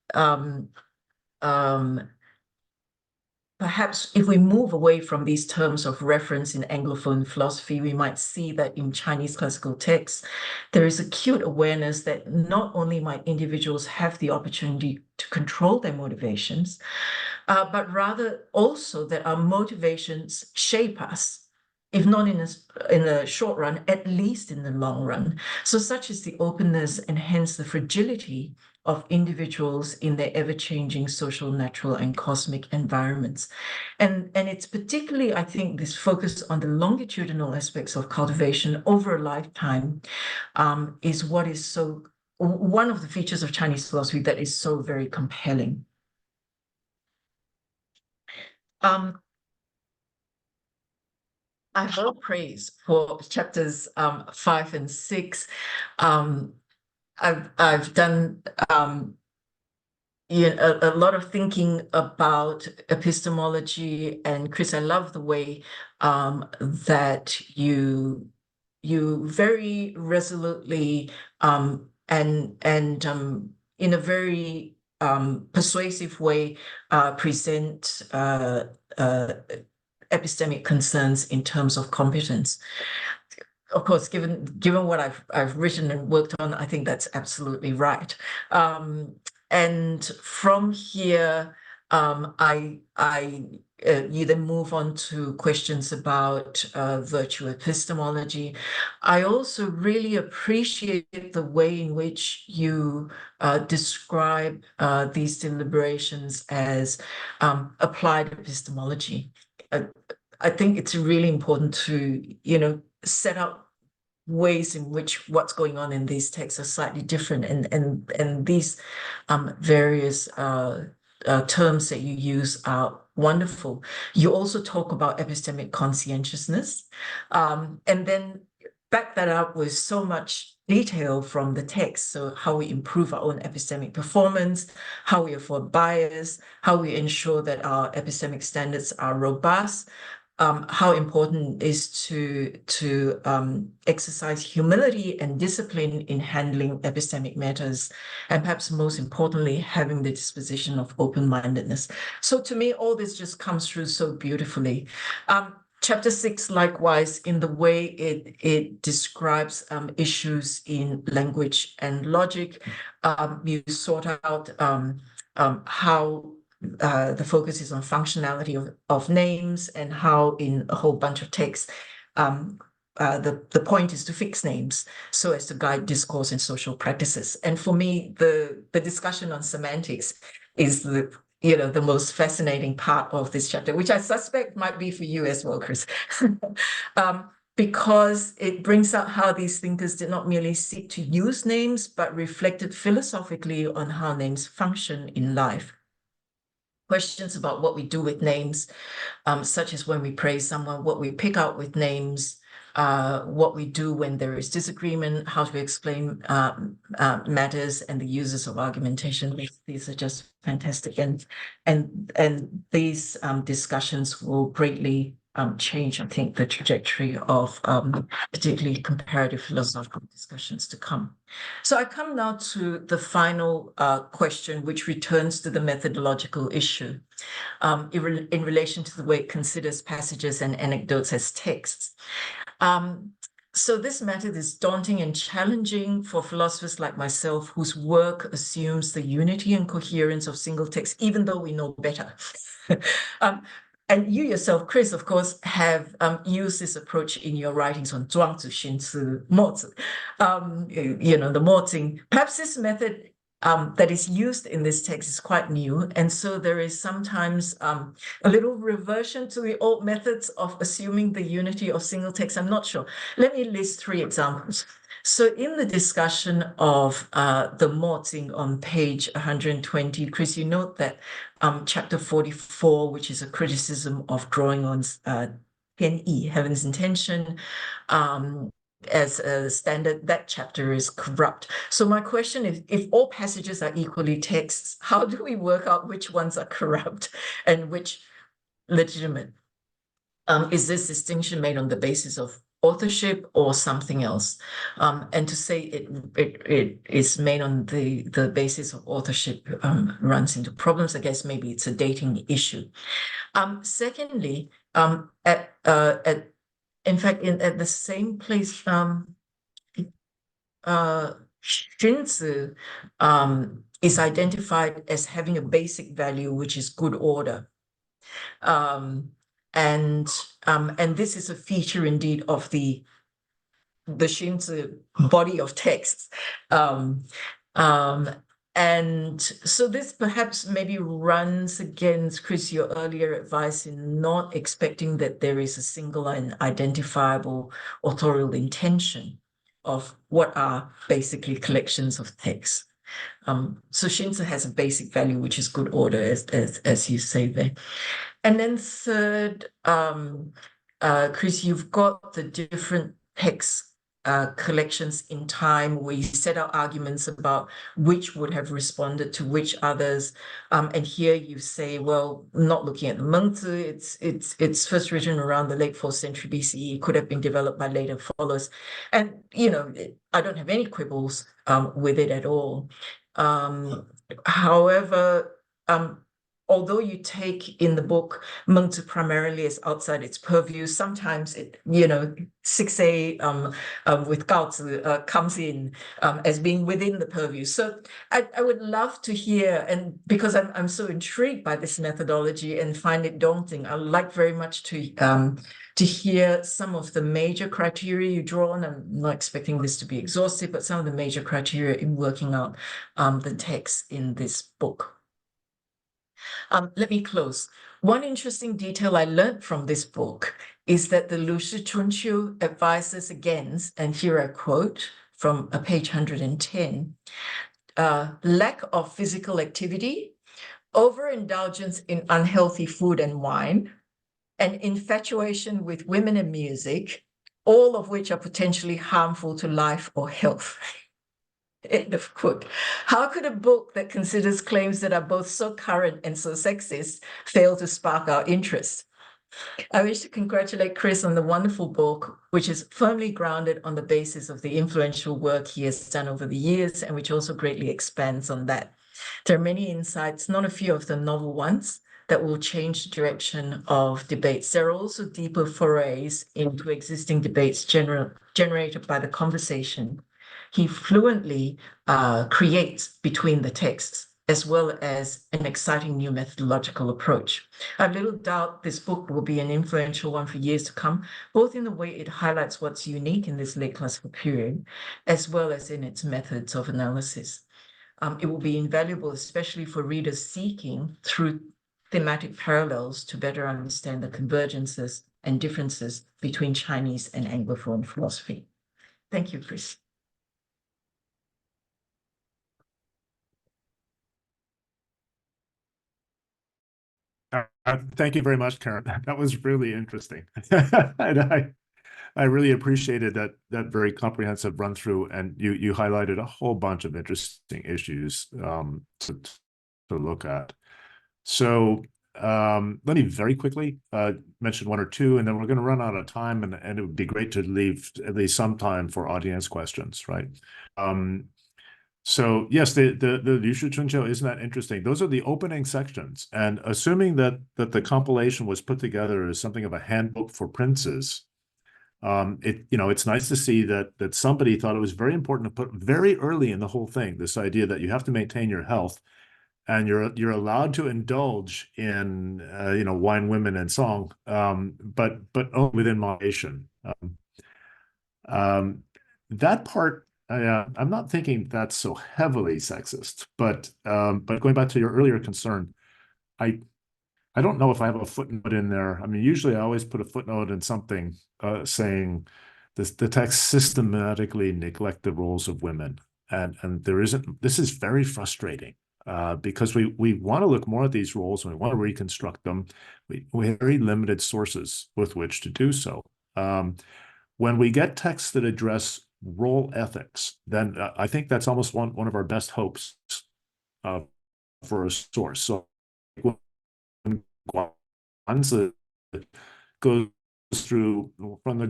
perhaps if we move away from these terms of reference in Anglophone philosophy, we might see that in Chinese classical texts, there is acute awareness that not only might individuals have the opportunity to control their motivations, but rather also that our motivations shape us, if not in the short run, at least in the long run. So such is the openness and hence the fragility of individuals in their ever-changing social, natural, and cosmic environments. And it's particularly, I think, this focus on the longitudinal aspects of cultivation over a lifetime is what is so, one of the features of Chinese philosophy that is so very compelling. I will praise for chapters 5 and 6. I've done a lot of thinking about epistemology, and Chris, I love the way that you very resolutely and in a very persuasive way present epistemic concerns in terms of competence. Of course, given what I've written and worked on, I think that's absolutely right. And from here, you then move on to questions about virtue epistemology. I also really appreciate the way in which you describe these deliberations as applied epistemology. I think it's really important to, set up ways in which what's going on in these texts are slightly different, and these various terms that you use are wonderful. You also talk about epistemic conscientiousness, and then back that up with so much detail from the text. So how we improve our own epistemic performance, how we avoid bias, how we ensure that our epistemic standards are robust, how important it is to exercise humility and discipline in handling epistemic matters, and perhaps most importantly, having the disposition of open-mindedness. So to me, all this just comes through so beautifully. Chapter 6, likewise, in the way it describes issues in language and logic, you sort out how the focus is on functionality of names, and how in a whole bunch of texts, the point is to fix names so as to guide discourse and social practices. And for me, the discussion on semantics is the most fascinating part of this chapter, which I suspect might be for you as well, Chris. Because it brings out how these thinkers did not merely seek to use names, but reflected philosophically on how names function in life. Questions about what we do with names, such as when we praise someone, what we pick out with names, what we do when there is disagreement, how to explain matters, and the uses of argumentation. These are just fantastic, and these discussions will greatly change, I think, the trajectory of particularly comparative philosophical discussions to come. So I come now to the final question, which returns to the methodological issue in relation to the way it considers passages and anecdotes as texts. So this method is daunting and challenging for philosophers like myself, whose work assumes the unity and coherence of single text, even though we know better. And you yourself, Chris, of course, have used this approach in your writings on Zhuangzi, Xianzhe, Mozi, the Mozing. Perhaps this method that is used in this text is quite new, and so there is sometimes a little reversion to the old methods of assuming the unity of single text. I'm not sure. Let me list 3 examples. So in the discussion of the Mozing on page 120, Chris, you note that chapter 44, which is a criticism of drawing on Tianyi, heaven's intention, as a standard, that chapter is corrupt. So my question is, if all passages are equally texts, how do we work out which ones are corrupt and which legitimate? Is this distinction made on the basis of authorship or something else. And to say it is made on the basis of authorship runs into problems. I guess maybe it's a dating issue. Secondly, at the same place, Xianzhe is identified as having a basic value, which is good order. And this is a feature indeed of the Xianzhe body of texts. And so this perhaps maybe runs against, Chris, your earlier advice in not expecting that there is a single and identifiable authorial intention of what are basically collections of texts. So Xianzhe has a basic value, which is good order, as you say there. And then third, Chris, you've got the different text collections in time where you set out arguments about which would have responded to which others. And here you say, well, not looking at the Mengzi, it's first written around the late 4th century BCE, could have been developed by later followers. And, you know, I don't have any quibbles with it at all. However, although you take in the book Mengzi primarily as outside its purview, sometimes it, you know, 6a with Gaozi comes in as being within the purview. So I would love to hear, and because I'm so intrigued by this methodology and find it daunting, I'd like very much to hear some of the major criteria you draw on. I'm not expecting this to be exhaustive, but some of the major criteria in working out the text in this book. Let me close. One interesting detail I learned from this book is that the Lu Shi Chunqiu advises against, and here I quote from page 110, lack of physical activity, overindulgence in unhealthy food and wine, and infatuation with women and music, all of which are potentially harmful to life or health. End of quote. How could a book that considers claims that are both so current and so sexist fail to spark our interest? I wish to congratulate Chris on the wonderful book, which is firmly grounded on the basis of the influential work he has done over the years, and which also greatly expands on that. There are many insights, not a few of them novel ones, that will change the direction of debates. There are also deeper forays into existing debates generated by the conversation he fluently creates between the texts, as well as an exciting new methodological approach. I have little doubt this book will be an influential one for years to come, both in the way it highlights what's unique in this late classical period, as well as in its methods of analysis. It will be invaluable, especially for readers seeking through thematic parallels to better understand the convergences and differences between Chinese and Anglophone philosophy. Thank you, Chris. Thank you very much, Karyn. That was really interesting. And I really appreciated that very comprehensive run through, and you highlighted a whole bunch of interesting issues to look at. So let me very quickly mention one or two, and then we're going to run out of time, and it would be great to leave at least some time for audience questions, right? So yes, the Lu Shi Chunqiu, isn't that interesting? Those are the opening sections, and assuming that the compilation was put together as something of a handbook for princes, it's nice to see that somebody thought it was very important to put very early in the whole thing this idea that you have to maintain your health, and you're allowed to indulge in wine, women, and song, but only within moderation. That part. I'm not thinking that's so heavily sexist, but going back to your earlier concern, I don't know if I have a footnote in there. I mean, usually I always put a footnote in something saying the text systematically neglect the roles of women, and there isn't. This is very frustrating because we want to look more at these roles and we want to reconstruct them. We have very limited sources with which to do so. When we get texts that address role ethics, then I think that's almost one of our best hopes for a source. So when Guanzi goes through from the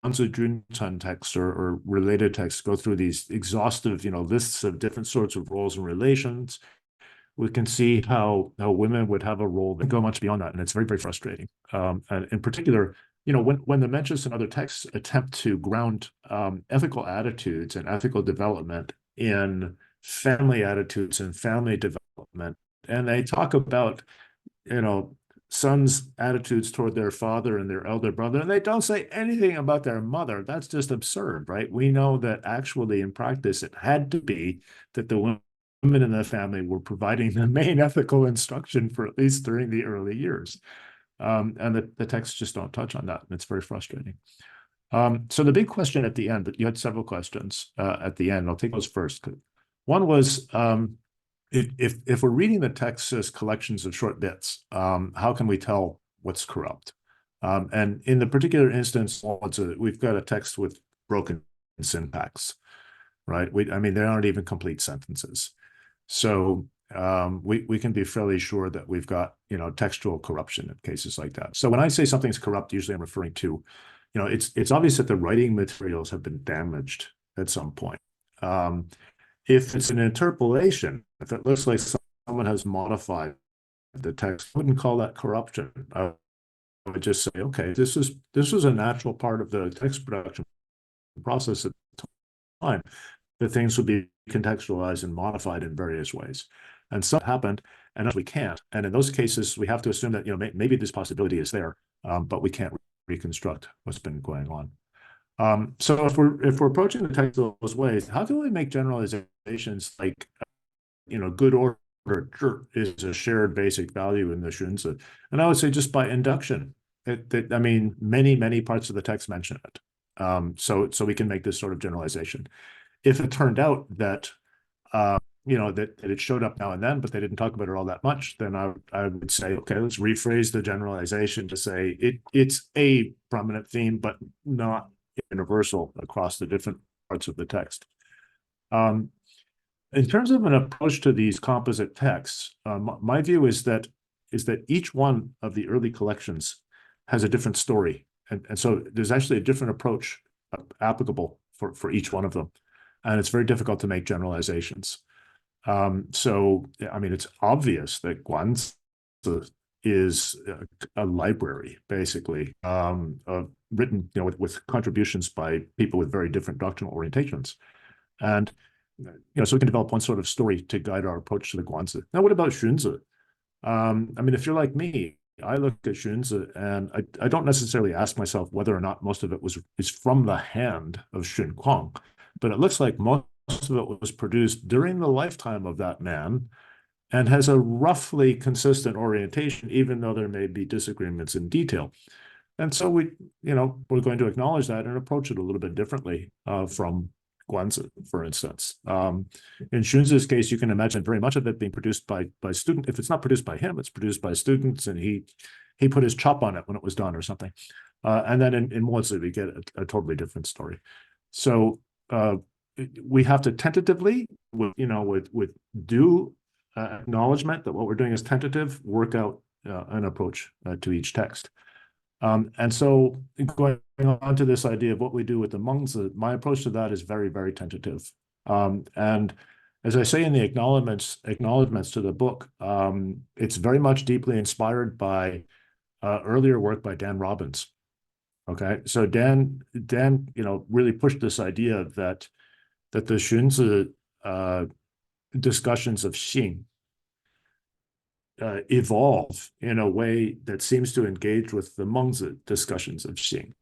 Junchen texts or related texts go through these exhaustive, lists of different sorts of roles and relations, we can see how women would have a role that go much beyond that, and it's very, very frustrating. And in particular, when the Mencius and other texts attempt to ground ethical attitudes and ethical development in family attitudes and family development, and they talk about, sons' attitudes toward their father and their elder brother, and they don't say anything about their mother. That's just absurd, right? We know that actually in practice, it had to be that the women in the family were providing the main ethical instruction for at least during the early years. And the texts just don't touch on that, and it's very frustrating. So the big question at the end, but you had several questions at the end. I'll take those first. One was, if we're reading the text as collections of short bits, how can we tell what's corrupt? And in the particular instance, we've got a text with broken syntax, right? I mean, they aren't even complete sentences. So we can be fairly sure that we've got, textual corruption in cases like that. So when I say something's corrupt, usually I'm referring to, it's obvious that the writing materials have been damaged at some point. If it's an interpolation, if it looks like someone has modified the text, I wouldn't call that corruption. I would just say, okay, this was a natural part of the text production process at the time, that things would be contextualized and modified in various ways. And some happened, and we can't. And in those cases, we have to assume that, maybe this possibility is there, but we can't reconstruct what's been going on. So if we're approaching the text those ways, how do we make generalizations like, good order is a shared basic value in the Xianzhe? And I would say just by induction, I mean, many parts of the text mention it. So we can make this sort of generalization. If it turned out that, that it showed up now and then, but they didn't talk about it all that much, then I would say, okay, let's rephrase the generalization to say it's a prominent theme, but not universal across the different parts of the text. In terms of an approach to these composite texts, my view is that each one of the early collections has a different story. And so there's actually a different approach applicable for each one of them. And it's very difficult to make generalizations. So, I mean, it's obvious that Guanzi is a library, basically, written, with contributions by people with very different doctrinal orientations. And, so we can develop one sort of story to guide our approach to the Guanzi. Now, what about Xianzhe? I mean, if you're like me, I look at Xianzhe and I don't necessarily ask myself whether or not most of it is from the hand of Xun Kuang, but it looks like most of it was produced during the lifetime of that man and has a roughly consistent orientation, even though there may be disagreements in detail. And so we're going to acknowledge that and approach it a little bit differently from Guanzi, for instance. In Xianzhe's case, you can imagine very much of it being produced by students. If it's not produced by him, it's produced by students, and he put his chop on it when it was done or something. And then in Mozi, we get a totally different story. So we have to tentatively, with due acknowledgement that what we're doing is tentative, work out an approach to each text. And so going on to this idea of what we do with the Mengzi, my approach to that is very, very tentative. And as I say in the acknowledgements to the book, it's very much deeply inspired by earlier work by Dan Robbins. Okay, so Dan, really pushed this idea that the Xianzhe discussions of Xing evolve in a way that seems to engage with the Mengzi discussions of Xing.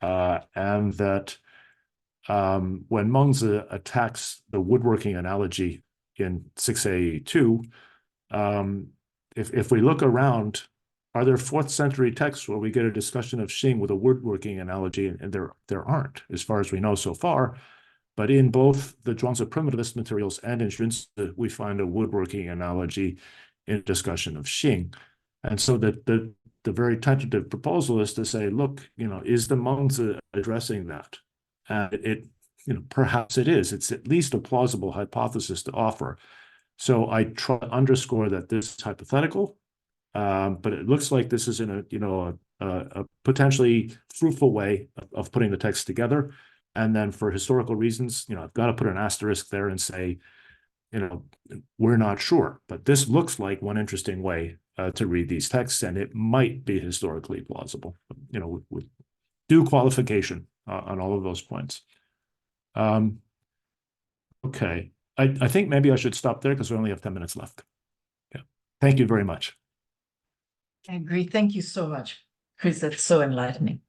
And that when Mengzi attacks the woodworking analogy in 6A2, if we look around, are there 4th century texts where we get a discussion of Xing with a woodworking analogy? And there aren't, as far as we know so far. But in both the Zhuangzi primitivist materials and in Xianzhe, we find a woodworking analogy in discussion of Xing. And so the very tentative proposal is to say, look, is the Mengzi addressing that? And perhaps it is. It's at least a plausible hypothesis to offer. So I try to underscore that this is hypothetical, but it looks like this is in a a potentially fruitful way of putting the text together. And then for historical reasons, I've got to put an asterisk there and say, we're not sure, but this looks like one interesting way to read these texts, and it might be historically plausible, with due qualification on all of those points. Okay, I think maybe I should stop there because we only have 10 minutes left. Yeah, thank you very much. I agree. Thank you so much, Chris. That's so enlightening.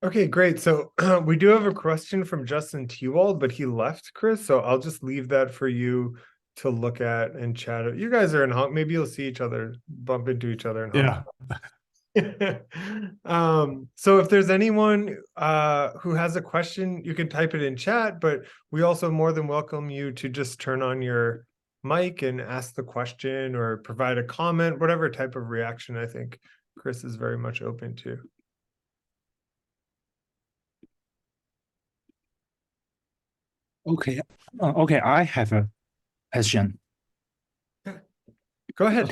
Okay, great. So we do have a question from Justin Tewald, but he left, Chris. So I'll just leave that for you to look at and chat. You guys are in Hong Kong. Maybe you'll see each other, bump into each other in Hong Kong. So if there's anyone who has a question, you can type it in chat, but we also more than welcome you to just turn on your mic and ask the question or provide a comment, whatever type of reaction I think Chris is very much open to. Okay. Okay, I have a question. Go ahead.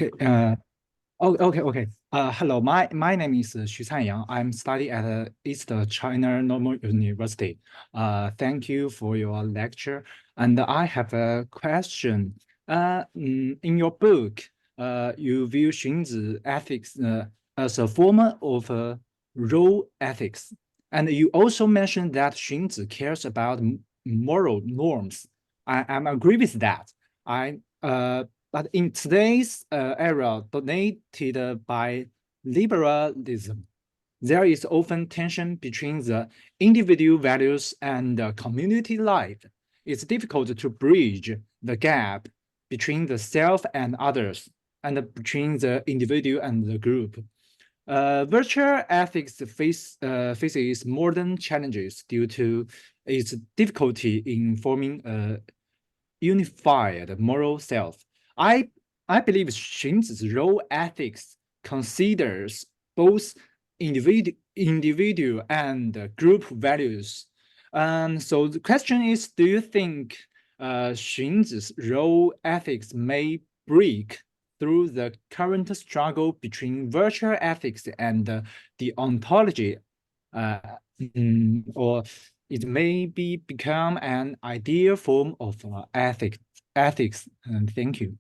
Okay. Okay. Hello. My name is Xianzhe. I'm studying at East China Normal University. Thank you for your lecture. And I have a question. In your book, you view Xianzhe ethics as a form of role ethics, and you also mentioned that Xianzhe cares about moral norms. I agree with that. But in today's era dominated by liberalism, there is often tension between the individual values and community life. It's difficult to bridge the gap between the self and others, and between the individual and the group. Virtual ethics faces modern challenges due to its difficulty in forming a unified moral self. I believe Xianzhe's role ethics considers both individual and group values. So the question is, do you think Xianzhe's role ethics may break through the current struggle between virtual ethics and the ontology, or it may become an ideal form of ethics? And thank you.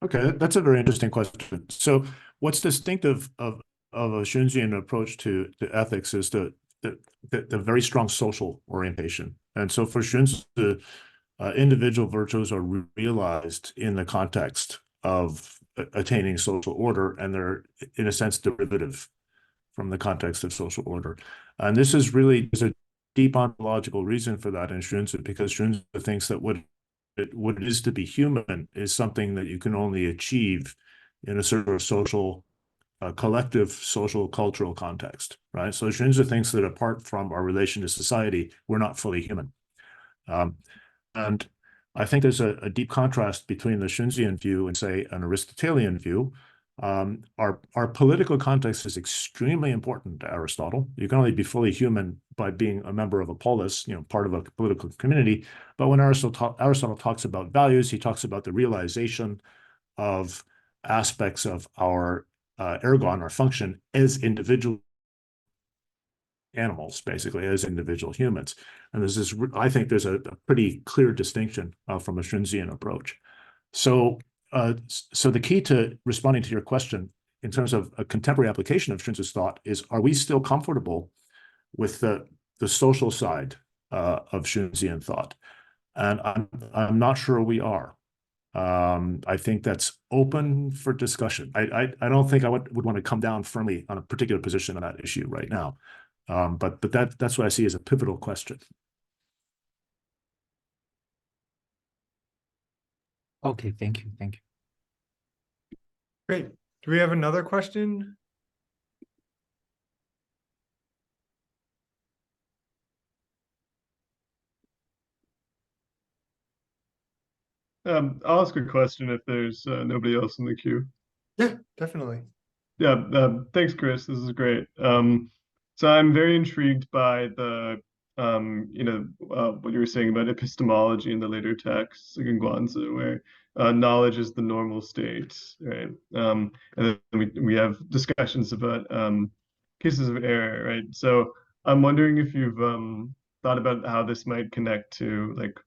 Okay, that's a very interesting question. So what's distinctive of a Xianzhean approach to ethics is the very strong social orientation. And so for Xianzhe, individual virtues are realized in the context of attaining social order, and they're, in a sense, derivative from the context of social order. And this is really, there's a deep ontological reason for that in Xianzhe, because Xianzhe thinks that what it is to be human is something that you can only achieve in a sort of social, collective social cultural context, right? So Xianzhe thinks that apart from our relation to society, we're not fully human. And I think there's a deep contrast between the Xianzhean view and, say, an Aristotelian view. Our political context is extremely important to Aristotle. You can only be fully human by being a member of a polis, part of a political community. But when Aristotle talks about values, he talks about the realization of aspects of our ergon, our function, as individual animals, basically, as individual humans. And there's this, I think there's a pretty clear distinction from a Xianzhean approach. So the key to responding to your question in terms of a contemporary application of Xianzhe's thought is, are we still comfortable with the social side of Xianzhean thought? And I'm not sure we are. I think that's open for discussion. I don't think I would want to come down firmly on a particular position on that issue right now. But that's what I see as a pivotal question. Okay, thank you. Great. Do we have another question? I'll ask a question if there's nobody else in the queue. Yeah, definitely. Yeah, thanks, Chris. This is great. So I'm very intrigued by the what you were saying about epistemology in the later texts, like in Guanzi, where knowledge is the normal state, right? And then we have discussions about cases of error, right? So I'm wondering if you've thought about how this might connect to like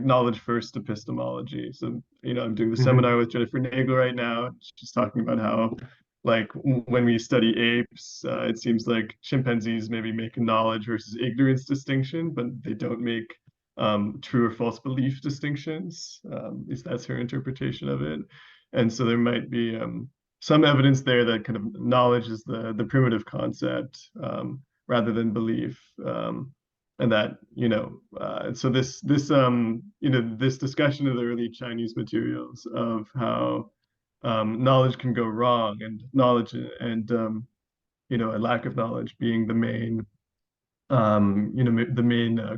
knowledge first epistemology. So, I'm doing the seminar with Jennifer Nagel right now. She's talking about how like when we study apes, it seems like chimpanzees maybe make a knowledge versus ignorance distinction, but they don't make true or false belief distinctions. At least that's her interpretation of it. And so there might be some evidence there that kind of knowledge is the primitive concept rather than belief. And that, so this discussion of the early Chinese materials of how knowledge can go wrong, and knowledge and a lack of knowledge being the main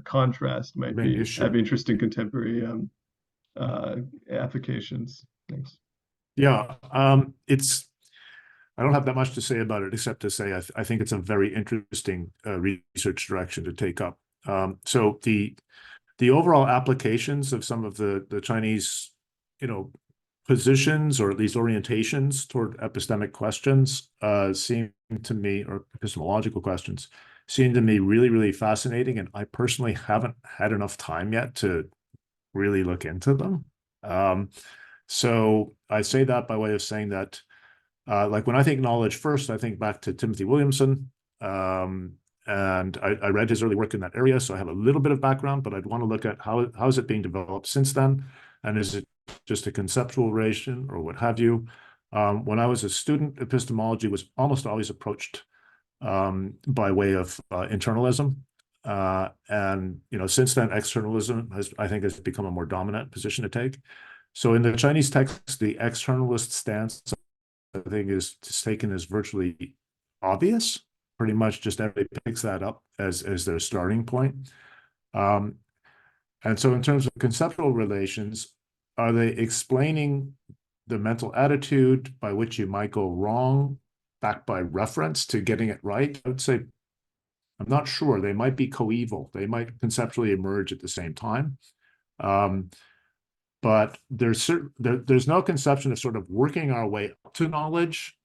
contrast might Main be issue. have interesting contemporary applications. Thanks. Yeah, I don't have that much to say about it, except to say I think it's a very interesting research direction to take up. So the overall applications of some of the Chinese, positions, or at least orientations toward epistemic questions seem to me, or epistemological questions, seem to me really, really fascinating. And I personally haven't had enough time yet to really look into them. So I say that by way of saying that, like when I think knowledge first, I think back to Timothy Williamson. And I read his early work in that area, so I have a little bit of background, but I'd want to look at how is it being developed since then, and is it just a conceptual relation or what have you. When I was a student, epistemology was almost always approached by way of internalism, and since then externalism I think has become a more dominant position to take. So in the Chinese text, the externalist stance, I think, is taken as virtually obvious. Pretty much just everybody picks that up as their starting point. And so in terms of conceptual relations, are they explaining the mental attitude by which you might go wrong, backed by reference to getting it right? I would say I'm not sure. They might be coeval. They might conceptually emerge at the same time. But there's no conception of sort of working our way up to knowledge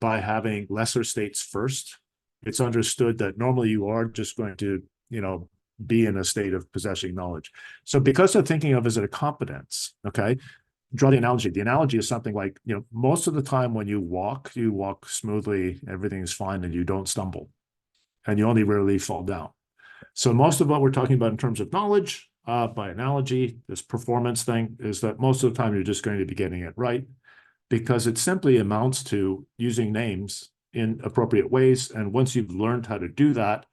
by having lesser states first. It's understood that normally you are just going to, be in a state of possessing knowledge. So because they're thinking of it as a competence, okay, draw the analogy. The analogy is something like, most of the time when you walk smoothly, everything's fine, and you don't stumble, and you only rarely fall down. So most of what we're talking about in terms of knowledge, by analogy, this performance thing, is that most of the time you're just going to be getting it right, because it simply amounts to using names in appropriate ways. And once you've learned how to do that,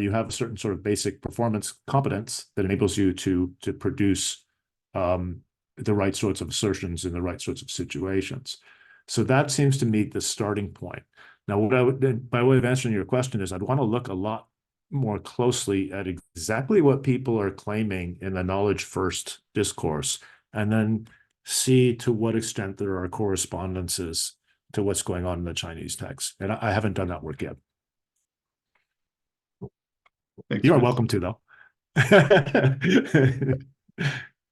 you have a certain sort of basic performance competence that enables you to produce the right sorts of assertions in the right sorts of situations. So that seems to me the starting point. Now, what I would, by way of answering your question, is I'd want to look a lot more closely at exactly what people are claiming in the knowledge first discourse, and then see to what extent there are correspondences to what's going on in the Chinese text. And I haven't done that work yet. Thanks, You're Chris. welcome to, though.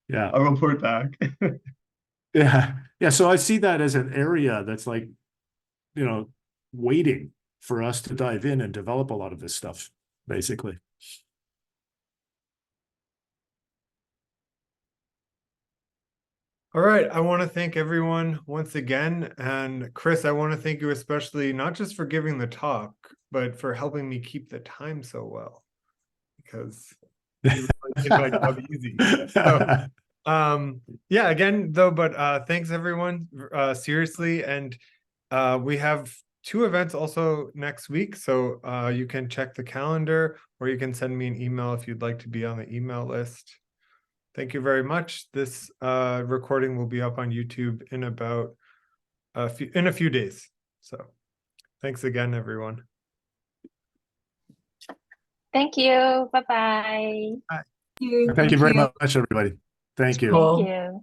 Yeah. I'll report back. Yeah. So I see that as an area that's like, waiting for us to dive in and develop a lot of this stuff, basically. All right, I want to thank everyone once again. And Chris, I want to thank you especially, not just for giving the talk, but for helping me keep the time so well, because you really made my job easy. So, yeah, again, though, but thanks everyone, seriously. And we have 2 events also next week. So you can check the calendar, or you can send me an email if you'd like to be on the email list. Thank you very much. This recording will be up on YouTube in about a few days. So thanks again, everyone. Thank you. Bye-bye. Thank you very much, everybody. Thank you. Cool. Thank you.